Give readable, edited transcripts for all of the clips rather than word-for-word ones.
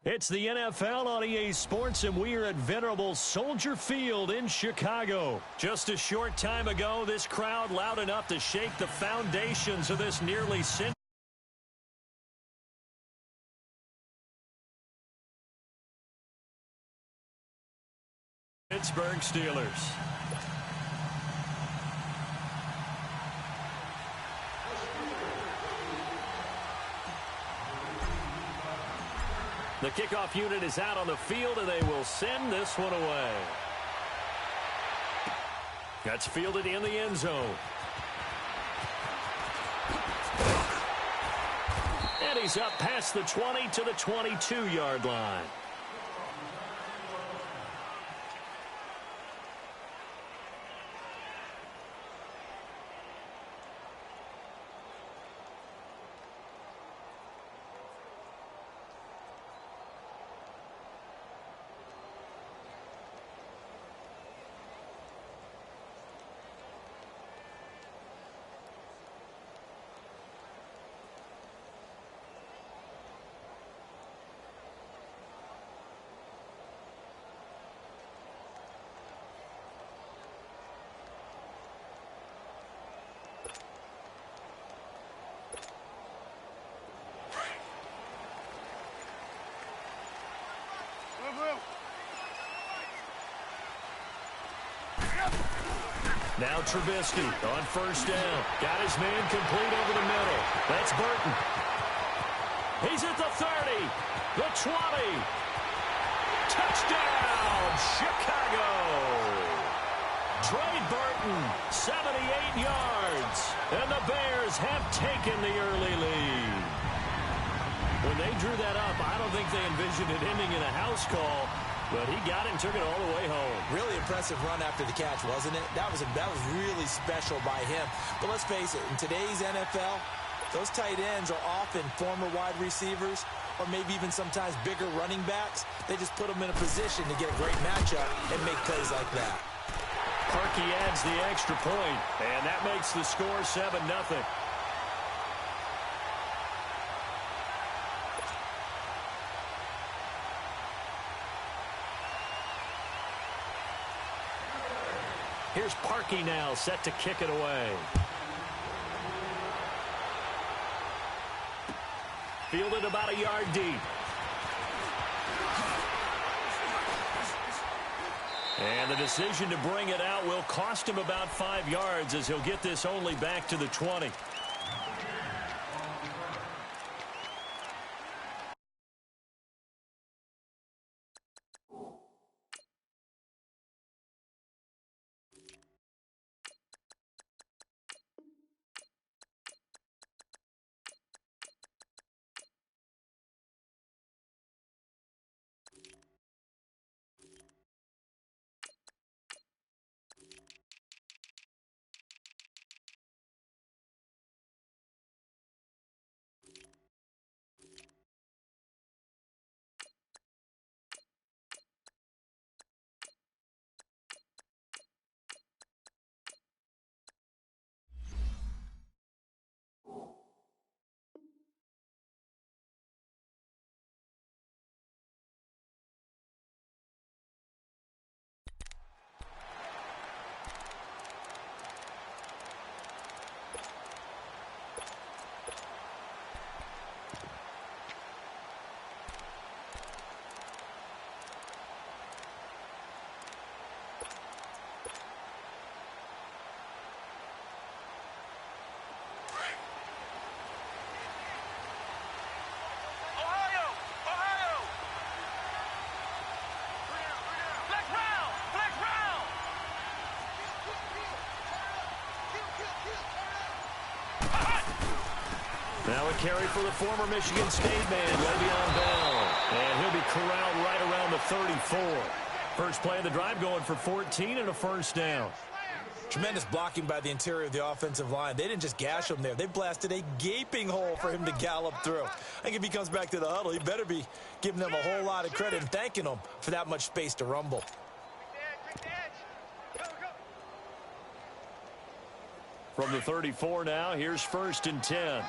It's the NFL on EA Sports, and we are at venerable Soldier Field in Chicago. Just a short time ago, this crowd loud enough to shake the foundations of this nearly century. Pittsburgh Steelers. The kickoff unit is out on the field, and they will send this one away. That's fielded in the end zone. And he's up past the 20 to the 22-yard line. Now Trubisky on first down. Got his man complete over the middle. That's Burton. He's at the 30, the 20. Touchdown, Chicago. Trey Burton, 78 yards. And the Bears have taken the early lead. When they drew that up, I don't think they envisioned it ending in a house call. But he got it and took it all the way home. Really impressive run after the catch, wasn't it? That was really special by him. But let's face it, in today's NFL, those tight ends are often former wide receivers or maybe even sometimes bigger running backs. They just put them in a position to get a great matchup and make plays like that. Parkey adds the extra point, and that makes the score 7-0. Here's Parkey now, set to kick it away. Fielded about a yard deep. And the decision to bring it out will cost him about 5 yards as he'll get this only back to the 20. Now a carry for the former Michigan State man, Le'Veon Bell. And he'll be corralled right around the 34. First play of the drive going for 14 and a first down. Tremendous blocking by the interior of the offensive line. They didn't just gash him there. They blasted a gaping hole for him to gallop through. I think if he comes back to the huddle, he better be giving them a whole lot of credit and thanking them for that much space to rumble. From the 34 now, here's 1st and 10.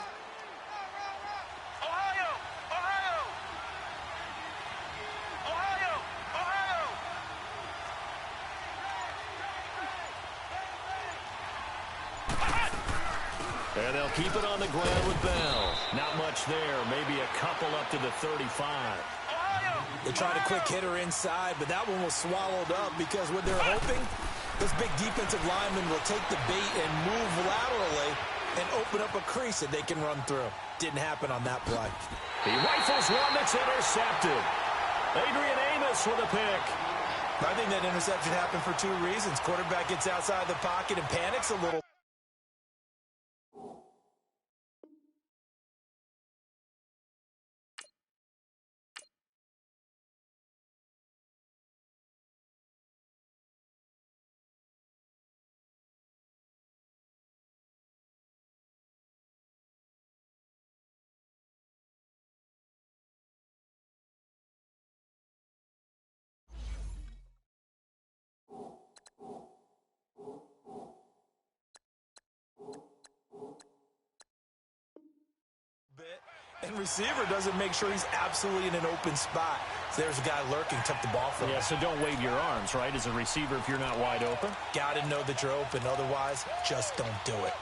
And they'll keep it on the ground with Bell. Not much there. Maybe a couple up to the 35. They tried a quick hitter inside, but that one was swallowed up because what they're hoping, this big defensive lineman will take the bait and move laterally and open up a crease that they can run through. Didn't happen on that play. He rifles one that's intercepted. Adrian Amos with a pick. I think that interception happened for two reasons. Quarterback gets outside the pocket and panics a little. And receiver doesn't make sure he's absolutely in an open spot. So there's a guy lurking, took the ball from him. Yeah, so don't wave your arms, right, as a receiver if you're not wide open. Got to know that you're open. Otherwise, just don't do it.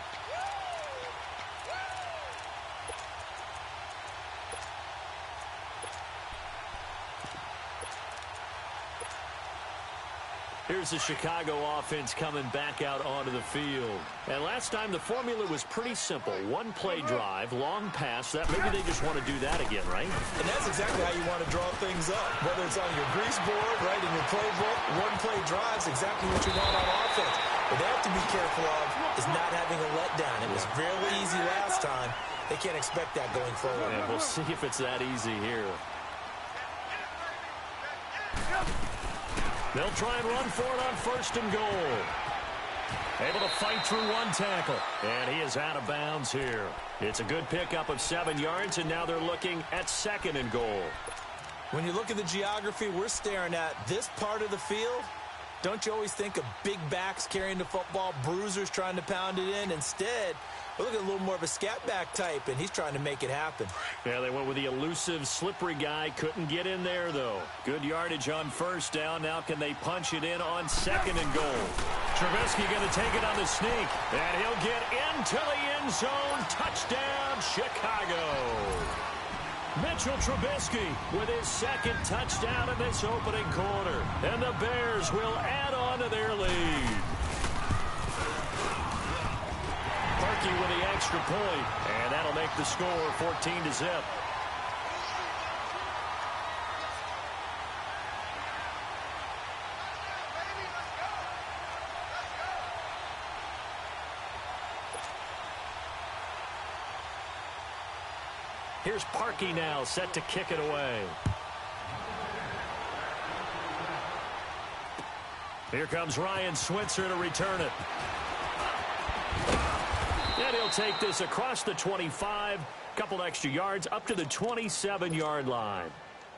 Here's the Chicago offense coming back out onto the field. And last time the formula was pretty simple. One play drive, long pass. That maybe they just want to do that again, right? And that's exactly how you want to draw things up. Whether it's on your grease board, right, in your playbook, one play drive is exactly what you want on offense. What they have to be careful of is not having a letdown. It was fairly easy last time. They can't expect that going forward. And we'll see if it's that easy here. They'll try and run for it on first and goal. Able to fight through one tackle. And he is out of bounds here. It's a good pickup of 7 yards, and now they're looking at second and goal. When you look at the geography we're staring at, this part of the field, don't you always think of big backs carrying the football, bruisers trying to pound it in? Instead, we're looking at a little more of a scat back type, and he's trying to make it happen. Yeah, they went with the elusive, slippery guy. Couldn't get in there, though. Good yardage on first down. Now can they punch it in on second and goal? Trubisky going to take it on the sneak, and he'll get into the end zone. Touchdown, Chicago. Mitchell Trubisky with his second touchdown in this opening quarter. And the Bears will add on to their lead. Parkey with the extra point, and that'll make the score 14-0. Here's Parkey now, set to kick it away. Here comes Ryan Switzer to return it. And he'll take this across the 25, couple extra yards up to the 27-yard line.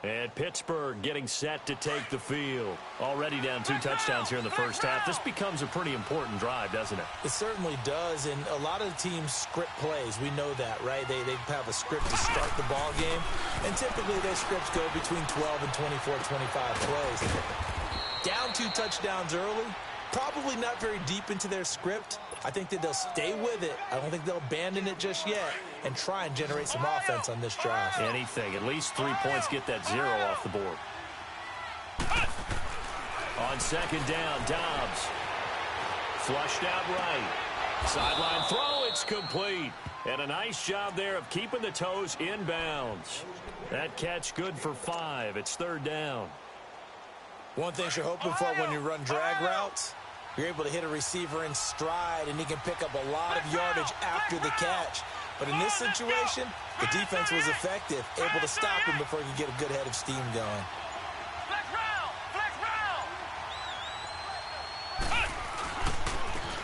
And Pittsburgh getting set to take the field. Already down 2 touchdowns here in the first half. This becomes a pretty important drive, doesn't it? It certainly does, and a lot of teams script plays. We know that, right? They have a script to start the ball game, and typically those scripts go between 12 and 24, 25 plays. Down 2 touchdowns early, probably not very deep into their script. I think that they'll stay with it. I don't think they'll abandon it just yet and try and generate some offense on this drive. Anything. At least 3 points, get that 0 off the board. On second down, Dobbs. Flushed out right. Sideline throw, it's complete. And a nice job there of keeping the toes in bounds. That catch good for 5. It's third down. One thing you're hoping for when you run drag routes, you're able to hit a receiver in stride, and he can pick up a lot of yardage after the catch. But in this situation, the defense was effective, able to stop him before he could get a good head of steam going.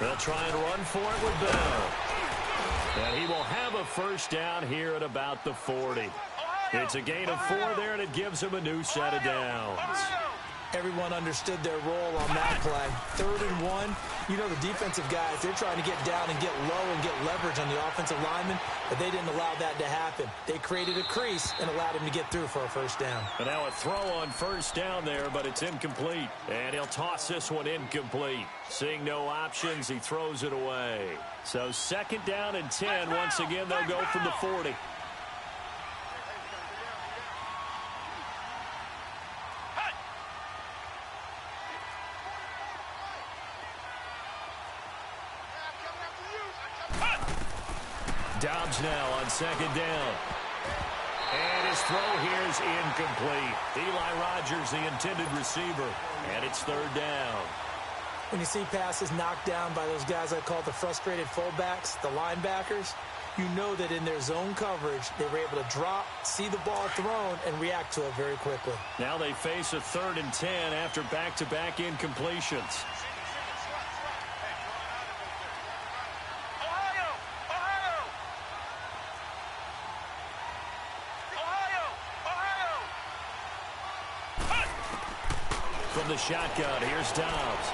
They'll try and run for it with Bell. And he will have a first down here at about the 40. It's a gain of 4 there, and it gives him a new set of downs. Everyone understood their role on that play. 3rd and 1, You know, the defensive guys, they're trying to get down and get low and get leverage on the offensive lineman, but they didn't allow that to happen. They created a crease and allowed him to get through for a first down. And now a throw on first down there, but it's incomplete. And he'll toss this one incomplete. Seeing no options, he throws it away. So second down and 10. Once again, they'll go from the 40. Dobbs now on second down. And his throw here is incomplete. Eli Rogers, the intended receiver. And it's third down. When you see passes knocked down by those guys I call the frustrated fullbacks, the linebackers, you know that in their zone coverage, they were able to drop, see the ball thrown, and react to it very quickly. Now they face a third and 10 after back-to-back incompletions. From the shotgun, here's Dobbs.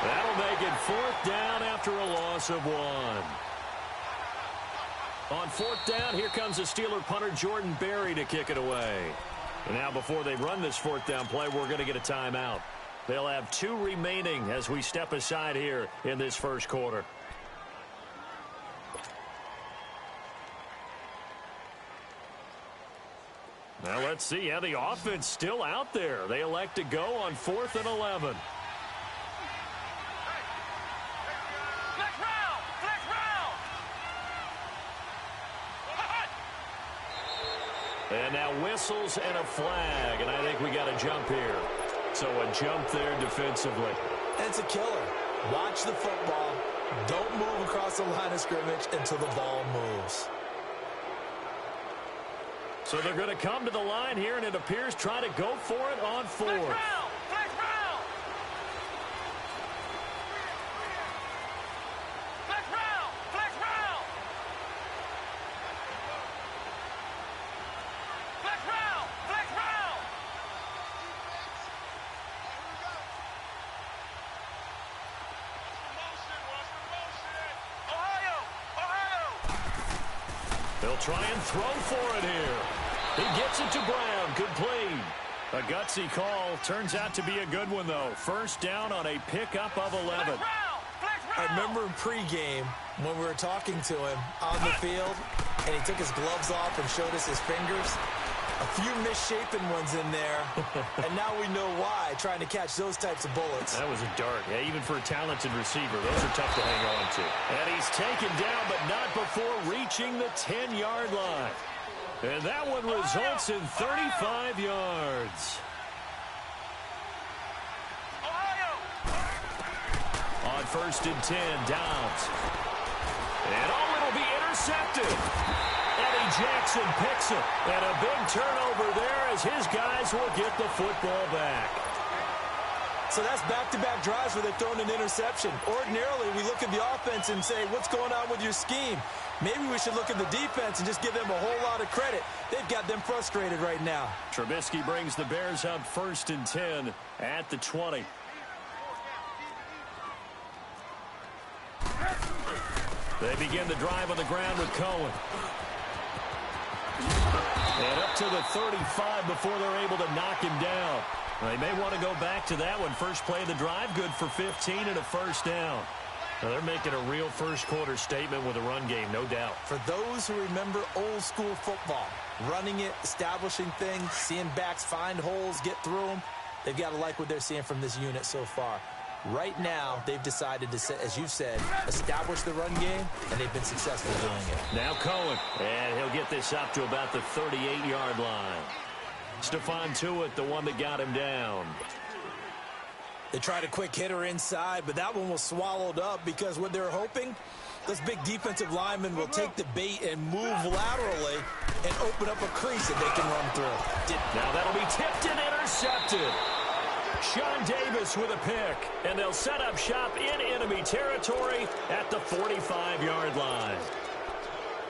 That'll make it fourth down after a loss of 1. On fourth down, here comes the Steeler punter Jordan Berry to kick it away. And now before they run this fourth down play, we're going to get a timeout. They'll have 2 remaining as we step aside here in this first quarter. Now let's see how the offense still out there. They elect to go on 4th and 11. And now whistles and a flag, and I think we got a jump here. So a jump there defensively. And it's a killer. Watch the football. Don't move across the line of scrimmage until the ball moves. So they're going to come to the line here, and it appears try to go for it on 4th. They'll try and throw for it here. He gets it to Brown. Good play. A gutsy call. Turns out to be a good one, though. First down on a pickup of 11. I remember in pregame when we were talking to him on the field, and he took his gloves off and showed us his fingers. A few misshapen ones in there, and now we know why, trying to catch those types of bullets. That was a dart. Yeah, even for a talented receiver, those are tough to hang on to. And he's taken down, but not before reaching the 10-yard line. And that one results in 35 yards. On 1st and 10, Dobbs. And it'll be intercepted. Eddie Jackson picks it. And a big turnover there as his guys will get the football back. So that's back-to-back drives where they've thrown an interception. Ordinarily, we look at the offense and say, what's going on with your scheme? Maybe we should look at the defense and just give them a whole lot of credit. They've got them frustrated right now. Trubisky brings the Bears up 1st and 10 at the 20. They begin the drive on the ground with Cohen. And up to the 35 before they're able to knock him down. They may want to go back to that one. First play of the drive, good for 15 and a first down. Now they're making a real first quarter statement with a run game, no doubt. For those who remember old school football, running it, establishing things, seeing backs find holes, get through them, they've got to like what they're seeing from this unit so far. Right now, they've decided to, as you've said, establish the run game, and they've been successful doing it. Now Cohen, and he'll get this up to about the 38-yard line. Stephon Tuitt, the one that got him down. They tried a quick hitter inside, but that one was swallowed up because what they're hoping, those big defensive linemen will take the bait and move laterally and open up a crease that they can run through. Now that'll be tipped and intercepted. Sean Davis with a pick, and they'll set up shop in enemy territory at the 45-yard line.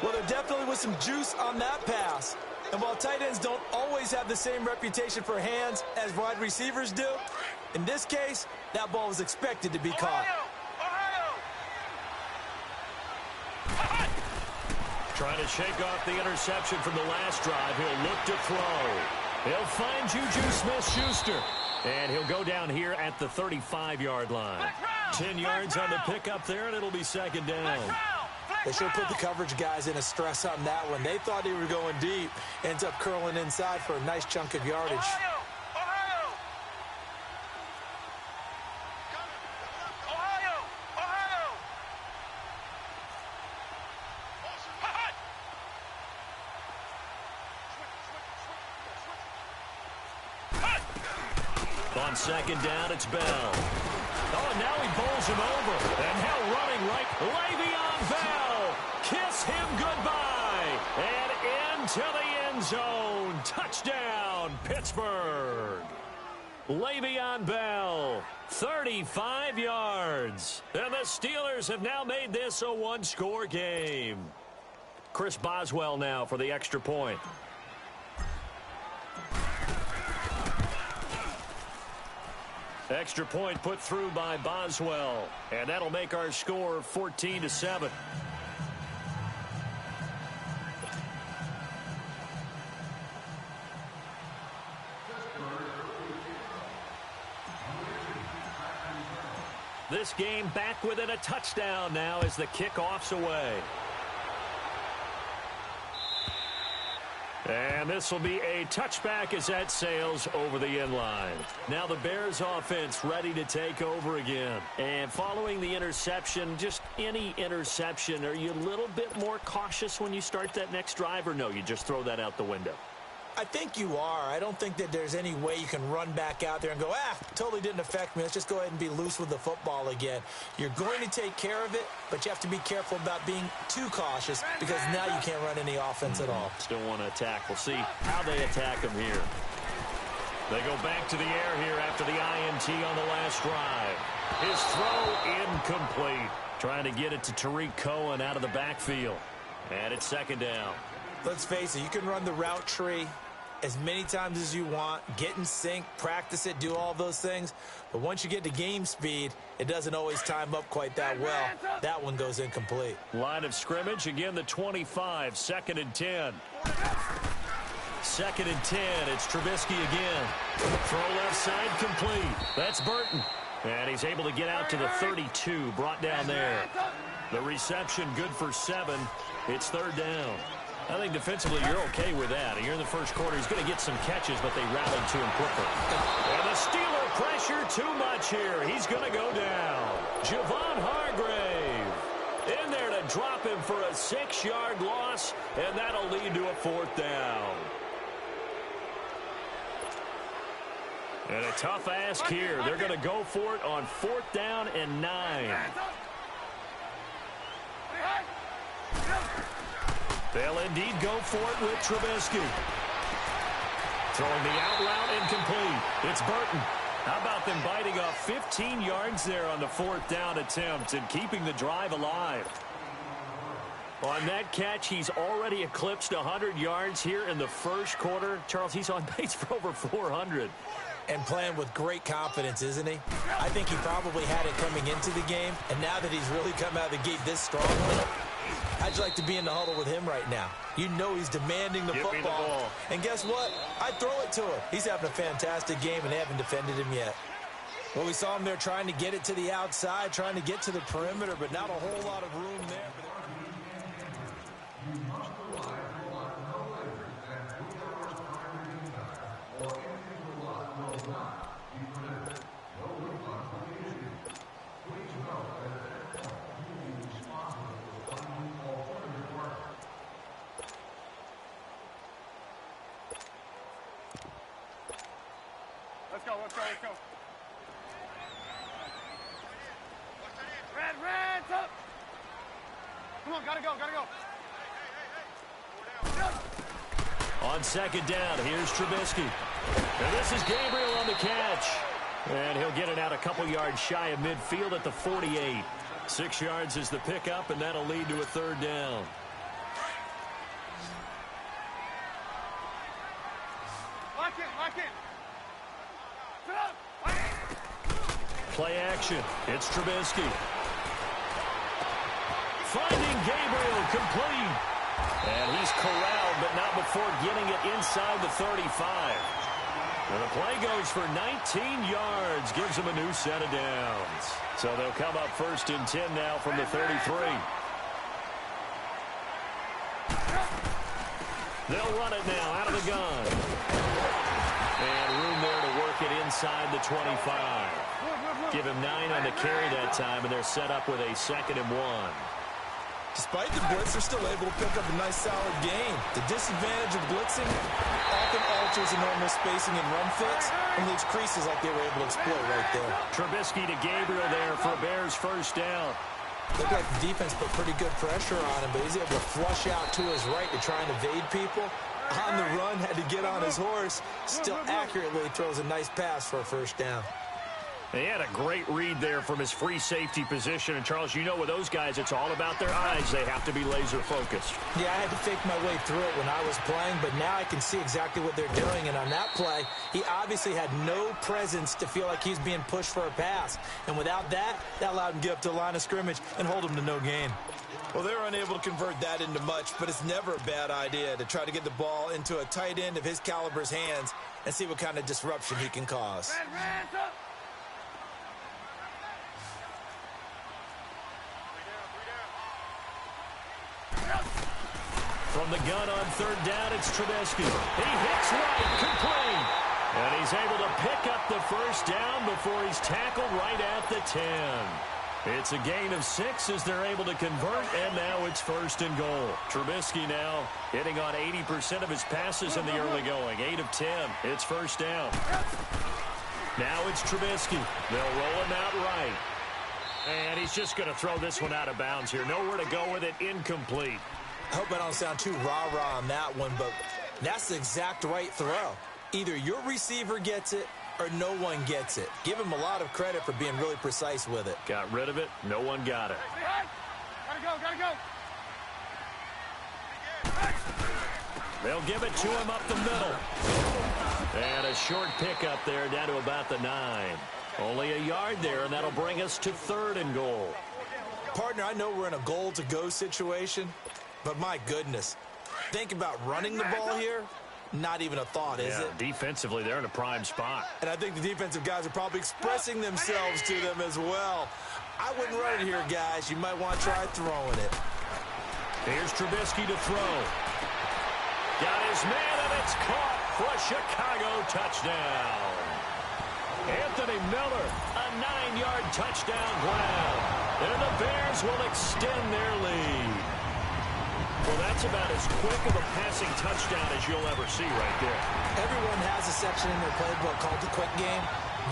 Well, there definitely was some juice on that pass. And while tight ends don't always have the same reputation for hands as wide receivers do, In this case, that ball was expected to be caught. Trying to shake off the interception from the last drive. He'll look to throw. He'll find Juju Smith-Schuster. And he'll go down here at the 35-yard line. 10 yards on the pickup there, and it'll be second down. They should have put the coverage guys in a stress on that one. They thought they were going deep. Ends up curling inside for a nice chunk of yardage. On second down, it's Bell. Oh, and now he bowls him over. And now running right, Le'Veon Bell. Kiss him goodbye. And into the end zone. Touchdown, Pittsburgh. Le'Veon Bell, 35 yards. And the Steelers have now made this a one-score game. Chris Boswell now for the extra point. Extra point put through by Boswell. And that'll make our score 14-7. This game back within a touchdown now as the kickoff's away. And this will be a touchback as that sails over the end line. Now the Bears offense ready to take over again. And following the interception, just any interception, are you a little bit more cautious when you start that next drive, or no, you just throw that out the window? I think you are. I don't think that there's any way you can run back out there and go, totally didn't affect me. Let's just go ahead and be loose with the football again. You're going to take care of it, but you have to be careful about being too cautious because now you can't run any offense at all. Still want to attack. We'll see how they attack him here. They go back to the air here after the INT on the last drive. His throw incomplete. Trying to get it to Tariq Cohen out of the backfield. And it's second down. Let's face it, you can run the route tree as many times as you want, get in sync, practice it, do all those things. But once you get to game speed, it doesn't always time up quite that well. That one goes incomplete. Line of scrimmage, again the 25, second and 10. Second and 10, it's Trubisky again. Throw left side complete. That's Burton. And he's able to get out to the 32, brought down there. The reception good for 7. It's third down. I think defensively you're okay with that. Here in the first quarter, he's going to get some catches, but they rallied to him quickly. And the Steeler pressure too much here. He's going to go down. Javon Hargrave in there to drop him for a 6-yard loss, and that'll lead to a fourth down. And a tough ask here. They're going to go for it on fourth down and 9. They'll indeed go for it with Trubisky. Throwing the out route incomplete. It's Burton. How about them biting off 15 yards there on the fourth down attempt and keeping the drive alive? On that catch, he's already eclipsed 100 yards here in the first quarter. Charles, he's on pace for over 400. And playing with great confidence, isn't he? I think he probably had it coming into the game, and now that he's really come out of the gate this strongly, how'd you like to be in the huddle with him right now? You know he's demanding the Give football. me the ball. And guess what? I'd throw it to him. He's having a fantastic game, and they haven't defended him yet. Well, we saw him there trying to get it to the outside, trying to get to the perimeter, but not a whole lot of room there. Let's go. Red, up. Come on, gotta go. On second down, here's Trubisky. And this is Gabriel on the catch. And he'll get it out a couple yards shy of midfield at the 48. 6 yards is the pickup, and that'll lead to a third down. Lock in. Sit up. Play action. It's Trubisky. Finding Gabriel, complete. And he's corralled, but not before getting it inside the 35. And the play goes for 19 yards. Gives them a new set of downs. So they'll come up 1st and 10 now from the 33. They'll run it now out of the gun. And room there to work it inside the 25. Give him 9 on the carry that time, and they're set up with a 2nd and 1. Despite the blitz, they're still able to pick up a nice, solid gain. The disadvantage of blitzing often alters the normal spacing and run fits and leaves creases like they were able to exploit right there. Trubisky to Gabriel there for a Bears 1st down. Looked like the defense put pretty good pressure on him, but he's able to flush out to his right to try and evade people. On the run, had to get on his horse. Still accurately throws a nice pass for a 1st down. He had a great read there from his free safety position. And, Charles, you know with those guys, it's all about their eyes. They have to be laser-focused. Yeah, I had to fake my way through it when I was playing, but now I can see exactly what they're doing. And on that play, he obviously had no presence to feel like he's being pushed for a pass. And without that, that allowed him to get up to the line of scrimmage and hold him to no gain. Well, they were unable to convert that into much, but it's never a bad idea to try to get the ball into a tight end of his caliber's hands and see what kind of disruption he can cause. From the gun on 3rd down, it's Trubisky. He hits right, complete. And he's able to pick up the 1st down before he's tackled right at the 10. It's a gain of 6 as they're able to convert, and now it's 1st and goal. Trubisky now hitting on 80% of his passes in the early going. 8 of 10. It's 1st down. Now it's Trubisky. They'll roll him out right. And he's just going to throw this one out of bounds here. Nowhere to go with it. Incomplete. I hope I don't sound too rah-rah on that one, but that's the exact right throw. Either your receiver gets it or no one gets it. Give him a lot of credit for being really precise with it. Got rid of it. No one got it. Gotta go. They'll give it to him up the middle. And a short pickup there down to about the 9. Only a yard there, and that'll bring us to 3rd and goal. Partner, I know we're in a goal-to-go situation, but my goodness. Think about running the ball here. Not even a thought, is it? Defensively, they're in a prime spot. And I think the defensive guys are probably expressing themselves to them as well. I wouldn't run it here, guys. You might want to try throwing it. Here's Trubisky to throw. Got his man, and it's caught for a Chicago touchdown. Anthony Miller, a 9-yard touchdown grab. And the Bears will extend their lead. Well, that's about as quick of a passing touchdown as you'll ever see right there. Everyone has a section in their playbook called the quick game.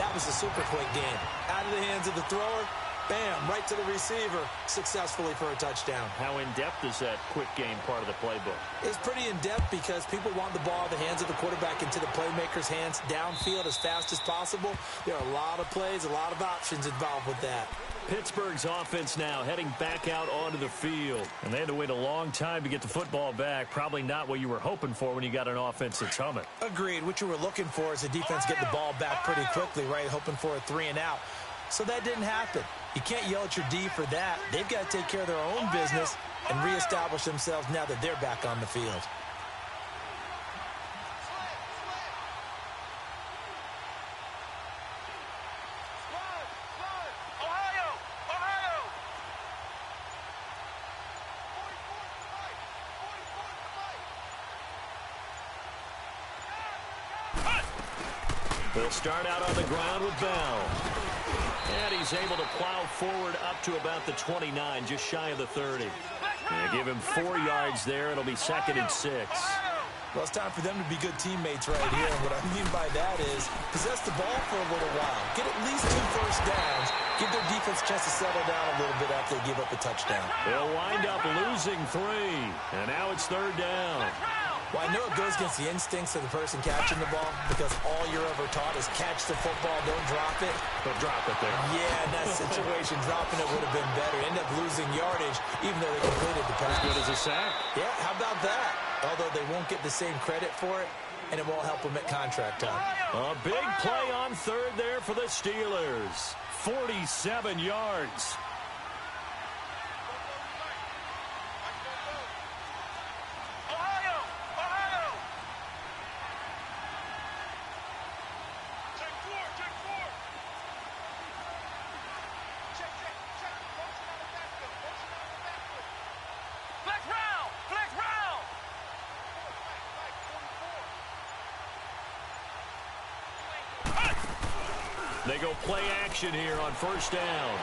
That was the super quick game. Out of the hands of the thrower, bam, right to the receiver, successfully for a touchdown. How in-depth is that quick game part of the playbook? It's pretty in-depth because people want the ball in the hands of the quarterback into the playmaker's hands downfield as fast as possible. There are a lot of plays, a lot of options involved with that. Pittsburgh's offense now heading back out onto the field. And they had to wait a long time to get the football back. Probably not what you were hoping for when you got an offense that's humming. Agreed. What you were looking for is the defense get the ball back pretty quickly, right? Hoping for a 3-and-out. So that didn't happen. You can't yell at your D for that. They've got to take care of their own business and reestablish themselves now that they're back on the field. They'll start out on the ground with Bell. And he's able to plow forward up to about the 29, just shy of the 30. They give him 4 yards there. It'll be 2nd and 6. Well, it's time for them to be good teammates right here. And what I mean by that is possess the ball for a little while. Get at least 2 first downs. Give their defense a chance to settle down a little bit after they give up a touchdown. They'll wind up losing 3. And now it's 3rd down. Well, I know it goes against the instincts of the person catching the ball because all you're ever taught is catch the football, don't drop it. But drop it there. Yeah, in that situation, dropping it would have been better. End up losing yardage, even though they completed the pass. As good as a sack. Yeah, how about that? Although they won't get the same credit for it, and it won't help him at contract time. A big play on third there for the Steelers. 47 yards. They go play action here on first down.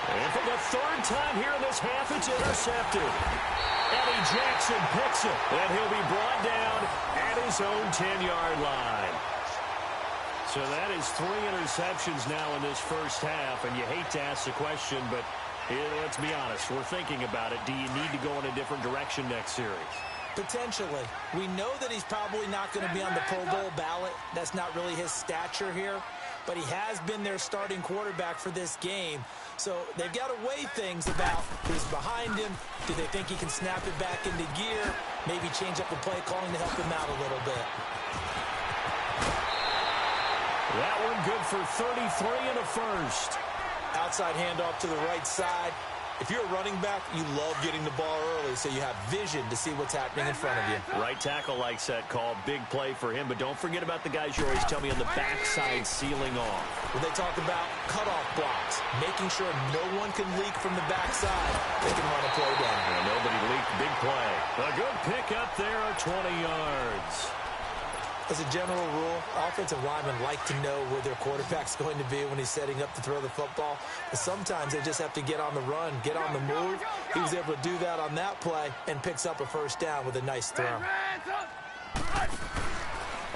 And for the third time here in this half, it's intercepted. Eddie Jackson picks it, and he'll be brought down at his own 10-yard line. So that is 3 interceptions now in this first half, and you hate to ask the question, but let's be honest, we're thinking about it. Do you need to go in a different direction next series? Potentially. We know that he's probably not going to be on the Pro Bowl ballot. That's not really his stature here. But he has been their starting quarterback for this game. So they've got to weigh things about who's behind him. Do they think he can snap it back into gear? Maybe change up the play calling to help him out a little bit. That one good for 33 and a first. Outside handoff to the right side. If you're a running back, you love getting the ball early so you have vision to see what's happening in front of you. Right tackle likes that call. Big play for him. But don't forget about the guys you always tell me on the backside sealing off. When they talk about cutoff blocks, making sure no one can leak from the backside, they can run a play down. And nobody leaked. Big play. A good pick up there at 20 yards. As a general rule, offensive linemen like to know where their quarterback's going to be when he's setting up to throw the football. But sometimes they just have to get on the run, get on the move. He was able to do that on that play and picks up a first down with a nice throw.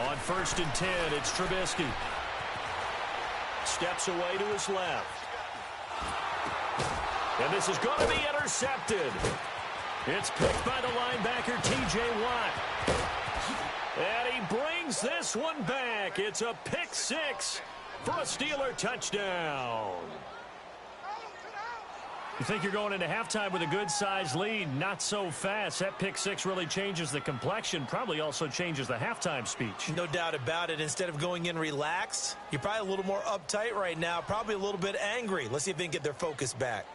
On first and 10, it's Trubisky. Steps away to his left. And this is going to be intercepted. It's picked by the linebacker, T.J. Watt. And he brings this one back. It's a pick six for a Steeler touchdown. You think you're going into halftime with a good-sized lead? Not so fast. That pick six really changes the complexion, probably also changes the halftime speech. No doubt about it. Instead of going in relaxed, you're probably a little more uptight right now, probably a little bit angry. Let's see if they can get their focus back.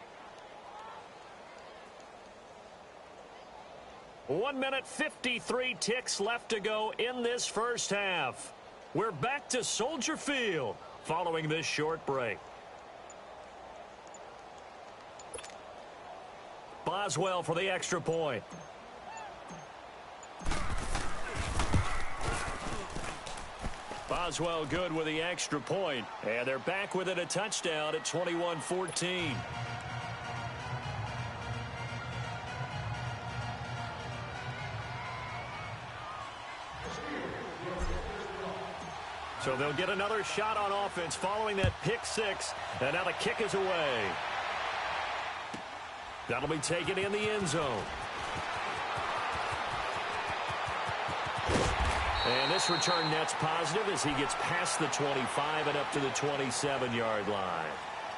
1 minute, 53 ticks left to go in this first half. We're back to Soldier Field following this short break. Boswell for the extra point. Boswell good with the extra point. And they're back within a touchdown at 21-14. So they'll get another shot on offense following that pick six. And now the kick is away. That'll be taken in the end zone. And this return net's positive as he gets past the 25 and up to the 27-yard line.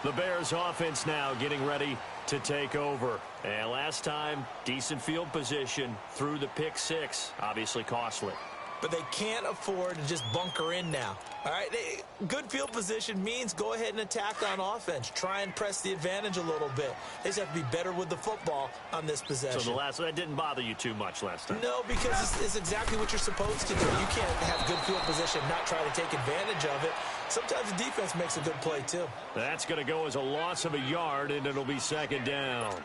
The Bears offense now getting ready to take over. And last time, decent field position through the pick six. Obviously costly. But they can't afford to just bunker in now. All right, good field position means go ahead and attack on offense. Try and press the advantage a little bit. They just have to be better with the football on this possession. So that didn't bother you too much last time? No, because it's exactly what you're supposed to do. You can't have good field position and not try to take advantage of it. Sometimes the defense makes a good play, too. That's going to go as a loss of a yard, and it'll be second down.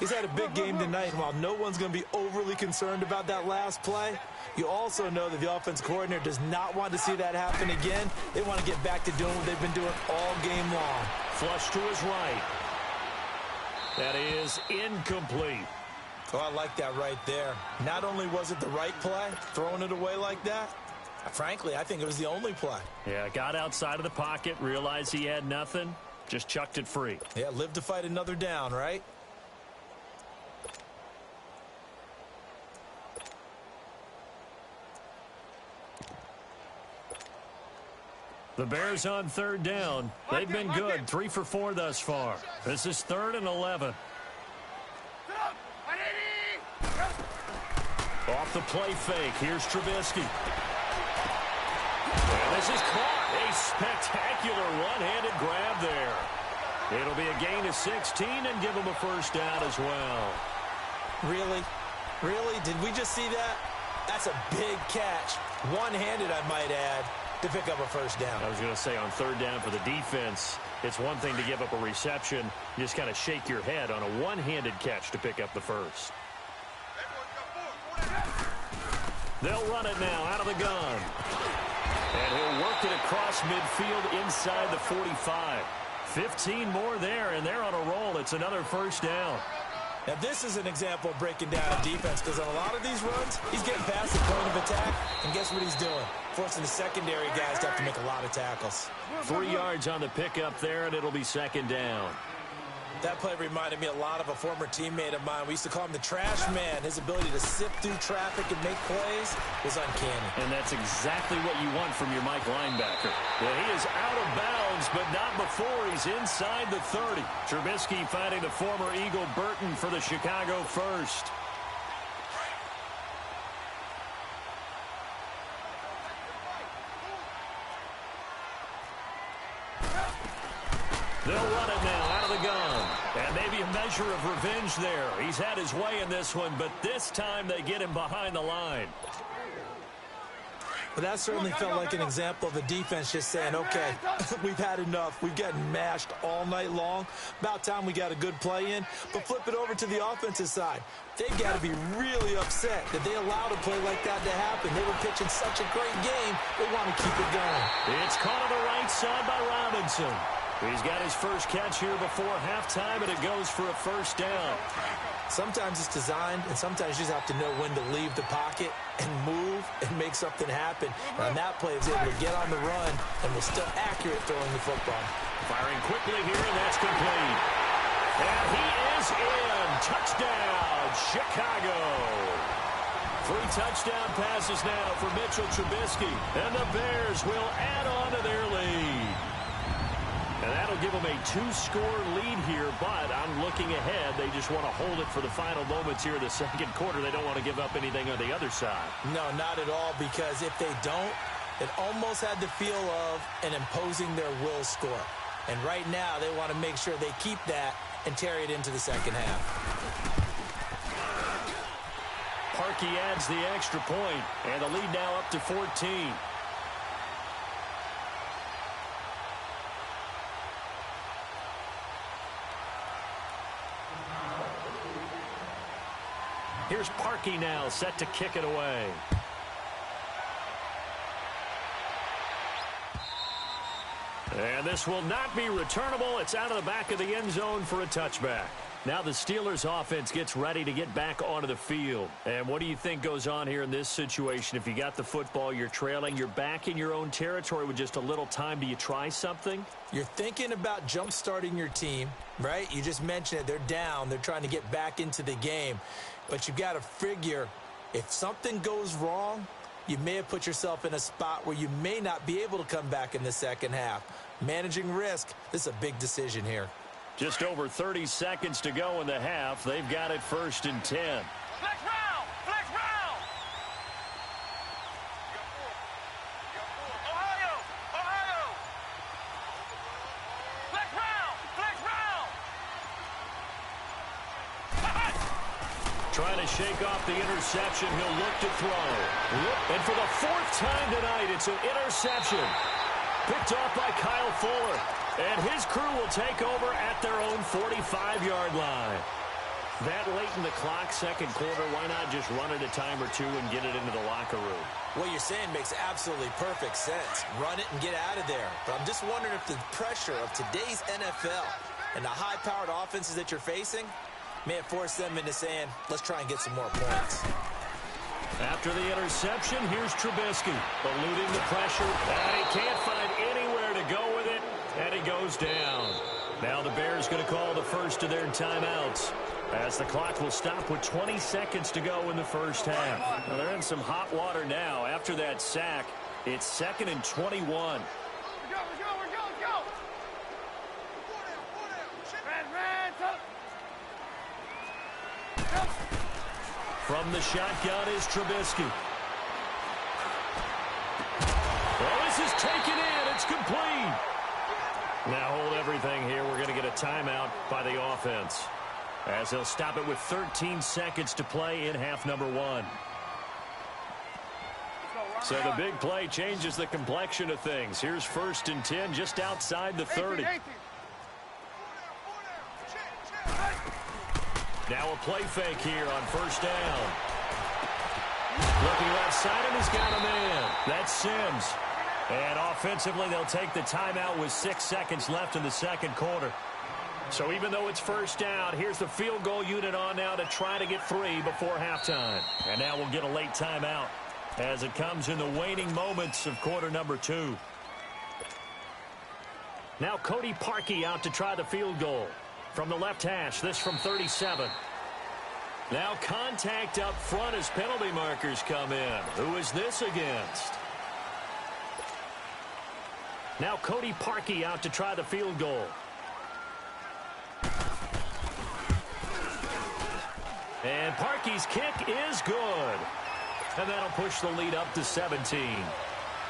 He's had a big game tonight, and while no one's going to be overly concerned about that last play, you also know that the offense coordinator does not want to see that happen again. They want to get back to doing what they've been doing all game long. Flush to his right. That is incomplete. Oh, I like that right there. Not only was it the right play, throwing it away like that, frankly, I think it was the only play. Yeah, got outside of the pocket, realized he had nothing, just chucked it free. Yeah, live to fight another down, right? The Bears on third down. They've been good, 3 for 4 thus far. This is 3rd and 11. Off the play fake, here's Trubisky. And this is caught. A spectacular one-handed grab there. It'll be a gain of 16 and give him a first down as well. Really? Really? Did we just see that? That's a big catch. One-handed, I might add, to pick up a first down. I was going to say on third down for the defense, it's one thing to give up a reception. You just kind of shake your head on a one-handed catch to pick up the first. They'll run it now out of the gun. And he'll work it across midfield inside the 45. 15 more there, and they're on a roll. It's another first down. Now, this is an example of breaking down a defense, because on a lot of these runs, he's getting past the point of attack, and guess what he's doing? Forcing the secondary guys to have to make a lot of tackles. 3 yards on the pickup there, and it'll be second down. That play reminded me a lot of a former teammate of mine. We used to call him the trash man. His ability to sift through traffic and make plays was uncanny. And that's exactly what you want from your Mike linebacker. Well, he is out of bounds, but not before he's inside the 30. Trubisky finding the former Eagle Burton for the Chicago first. They'll run it now out of the gun. And maybe a measure of revenge there. He's had his way in this one, but this time they get him behind the line. But that certainly felt like an example of the defense just saying, okay, we've had enough. We've gotten mashed all night long. About time we got a good play in. But flip it over to the offensive side. They've got to be really upset that they allowed a play like that to happen. They were pitching such a great game, they want to keep it going. It's caught on the right side by Robinson. He's got his first catch here before halftime, and it goes for a first down. Sometimes it's designed, and sometimes you just have to know when to leave the pocket and move and make something happen. And on that play, he was able to get on the run and was still accurate throwing the football. Firing quickly here, and that's complete. And he is in. Touchdown, Chicago. 3 touchdown passes now for Mitchell Trubisky, and the Bears will add on to their lead. And that'll give them a 2-score lead here, but I'm looking ahead. They just want to hold it for the final moments here in the second quarter. They don't want to give up anything on the other side. No, not at all, because if they don't, it almost had the feel of an imposing their will score. And right now, they want to make sure they keep that and carry it into the second half. Parkey adds the extra point, and the lead now up to 14. Here's Parkey now, set to kick it away. And this will not be returnable. It's out of the back of the end zone for a touchback. Now the Steelers offense gets ready to get back onto the field. And what do you think goes on here in this situation? If you got the football, you're trailing, you're back in your own territory with just a little time. Do you try something? You're thinking about jump-starting your team, right? You just mentioned it. They're down. They're trying to get back into the game. But you've got to figure, if something goes wrong, you may have put yourself in a spot where you may not be able to come back in the second half. Managing risk, this is a big decision here. Just over 30 seconds to go in the half. They've got it 1st and 10. Flex round! Flex round! Ohio! Ohio! Flex round! Flex round! Trying to shake off the interception. He'll look to throw. And for the 4th time tonight, it's an interception. Picked off by Kyle Fuller. And his crew will take over at their own 45-yard line. That late in the clock, second quarter, why not just run it a time or two and get it into the locker room? What you're saying makes absolutely perfect sense. Run it and get out of there. But I'm just wondering if the pressure of today's NFL and the high-powered offenses that you're facing may have forced them into saying, let's try and get some more points. After the interception, here's Trubisky, eluding the pressure, and he can't find anywhere to go with it, and he goes down. Now the Bears going to call the first of their timeouts, as the clock will stop with 20 seconds to go in the first half. Now they're in some hot water now. After that sack, it's 2nd and 21. Let's go! Red, From the shotgun is Trubisky. Well, this is taken in. It's complete. Now hold everything here. We're going to get a timeout by the offense, as they'll stop it with 13 seconds to play in half number 1. So the big play changes the complexion of things. Here's 1st and 10 just outside the 30. Now a play fake here on 1st down. Looking left side, and he's got a man. That's Sims. And offensively, they'll take the timeout with 6 seconds left in the second quarter. So even though it's 1st down, here's the field goal unit on now to try to get 3 before halftime. And now we'll get a late timeout as it comes in the waning moments of quarter number 2. Now Cody Parkey out to try the field goal. From the left hash, this from 37. Now contact up front as penalty markers come in. Who is this against? Now Cody Parkey out to try the field goal. And Parkey's kick is good. And that'll push the lead up to 17.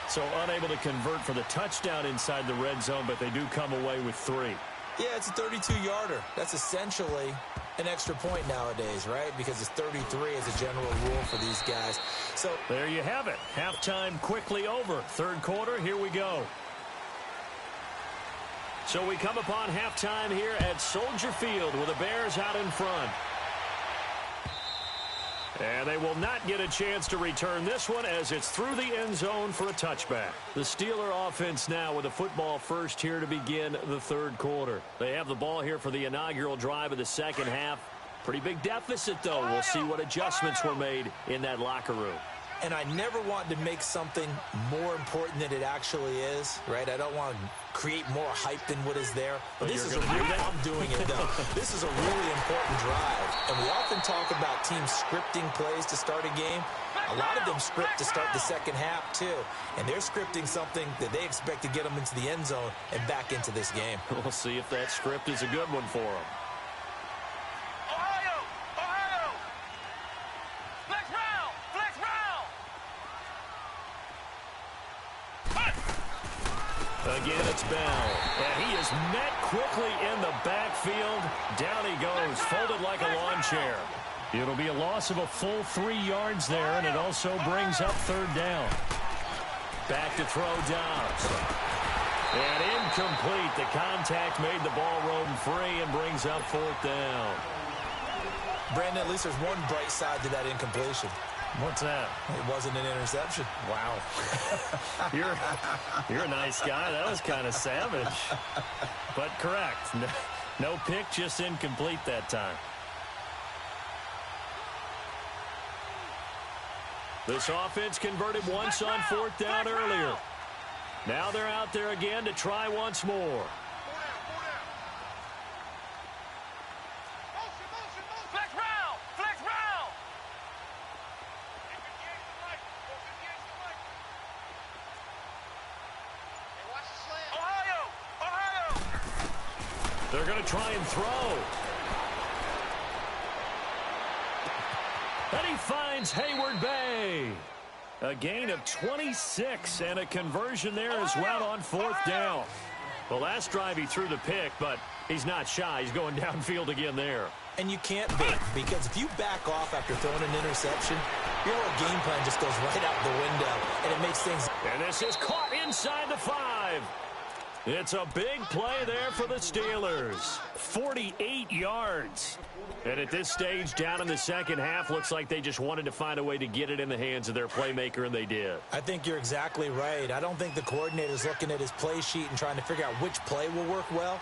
So unable to convert for the touchdown inside the red zone, but they do come away with 3. Yeah, it's a 32-yarder. That's essentially an extra point nowadays, right? Because it's 33 as a general rule for these guys. So there you have it. Halftime quickly over. Third quarter, here we go. So we come upon halftime here at Soldier Field with the Bears out in front. And they will not get a chance to return this one as it's through the end zone for a touchback. The Steeler offense now with a football first here to begin the third quarter. They have the ball here for the inaugural drive of the second half. Pretty big deficit, though. We'll see what adjustments were made in that locker room. And I never want to make something more important than it actually is, right? I don't want to create more hype than what is there. But this is a really, I'm doing it, though. This is a really important drive. And we often talk about teams scripting plays to start a game. A lot of them script to start the second half, too. And they're scripting something that they expect to get them into the end zone and back into this game. We'll see if that script is a good one for them. Again, it's Bell. And he is met quickly in the backfield. Down he goes, folded like a lawn chair. It'll be a loss of a full 3 yards there, and it also brings up third down. Back to throw Dobbs. And incomplete. The contact made the ball roam free and brings up 4th down. Brandon, at least there's one bright side to that incompletion. What's that? It wasn't an interception. Wow. You're a nice guy. That was kind of savage. But correct. No pick, just incomplete that time. This offense converted once on 4th down earlier. Now they're out there again to try once more. They're going to try and throw. And he finds Hayward Bay. A gain of 26 and a conversion there as well on 4th down. The last drive he threw the pick, but he's not shy. He's going downfield again there. And you can't be, because if you back off after throwing an interception, your whole game plan just goes right out the window, and it makes things... And this is caught inside the 5. It's a big play there for the Steelers. 48 yards. And at this stage, down in the second half, looks like they just wanted to find a way to get it in the hands of their playmaker, and they did. I think you're exactly right. I don't think the coordinator's looking at his play sheet and trying to figure out which play will work well.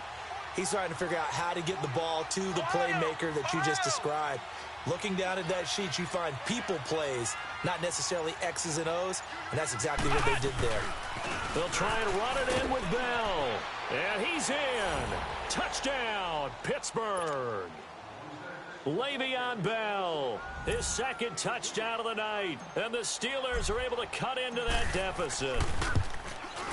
He's trying to figure out how to get the ball to the playmaker that you just described. Looking down at that sheet, you find people plays, not necessarily X's and O's, and that's exactly what they did there. They'll try and run it in with Bell. And he's in. Touchdown, Pittsburgh. Le'Veon Bell, his second touchdown of the night. And the Steelers are able to cut into that deficit.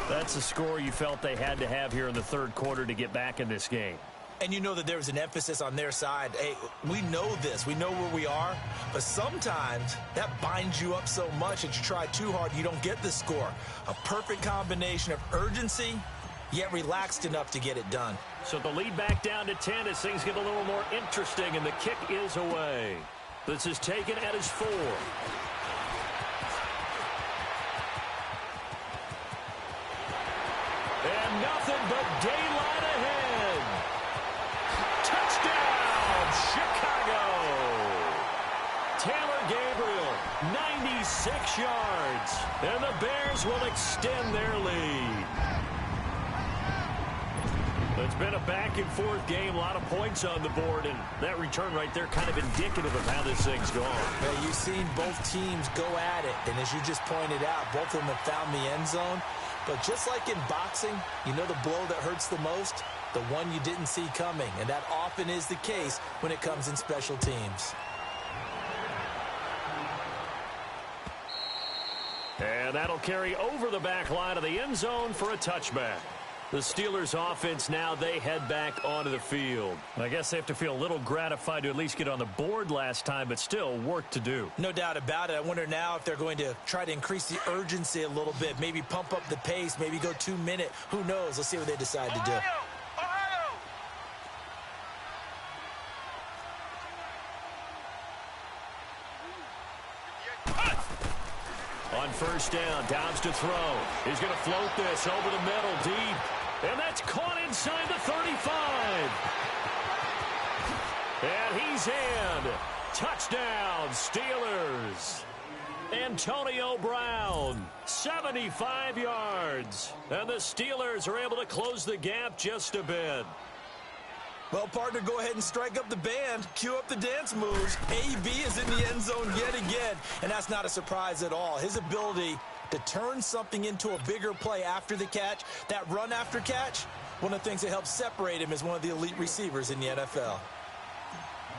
That's a score you felt they had to have here in the third quarter to get back in this game. And you know that there's an emphasis on their side. Hey, we know this. We know where we are. But sometimes that binds you up so much that you try too hard, you don't get the score. A perfect combination of urgency, yet relaxed enough to get it done. So the lead back down to 10 as things get a little more interesting, and the kick is away. This is taken at his 4. And nothing but daylight ahead. Touchdown, Chicago. Taylor Gabriel, 96 yards. And the Bears will extend their lead. It's been a back-and-forth game, a lot of points on the board, and that return right there kind of indicative of how this thing's gone. Yeah, you've seen both teams go at it, and as you just pointed out, both of them have found the end zone. But just like in boxing, you know the blow that hurts the most? The one you didn't see coming, and that often is the case when it comes in special teams. And that'll carry over the back line of the end zone for a touchback. The Steelers offense now, they head back onto the field. I guess they have to feel a little gratified to at least get on the board last time, but still work to do. No doubt about it. I wonder now if they're going to try to increase the urgency a little bit, maybe pump up the pace, maybe go 2-minute. Who knows? Let's see what they decide to do. On first down, Dobbs to throw. He's going to float this over the middle, deep. And that's caught inside the 35. And he's in. Touchdown, Steelers. Antonio Brown, 75 yards. And the Steelers are able to close the gap just a bit. Well, partner, go ahead and strike up the band. Cue up the dance moves. AB is in the end zone yet again, and that's not a surprise at all. His ability to turn something into a bigger play after the catch, that run after catch, one of the things that helps separate him as one of the elite receivers in the NFL.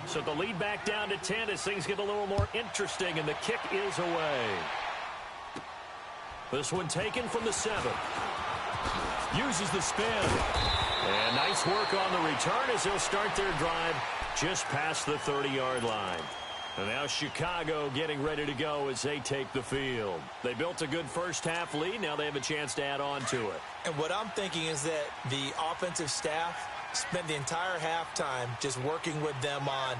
So the lead back down to 10 as things get a little more interesting, and the kick is away. This one taken from the 7. Uses the spin. And nice work on the return as they'll start their drive just past the 30-yard line. And now Chicago getting ready to go as they take the field. They built a good first-half lead. Now they have a chance to add on to it. And what I'm thinking is that the offensive staff spent the entire halftime just working with them on,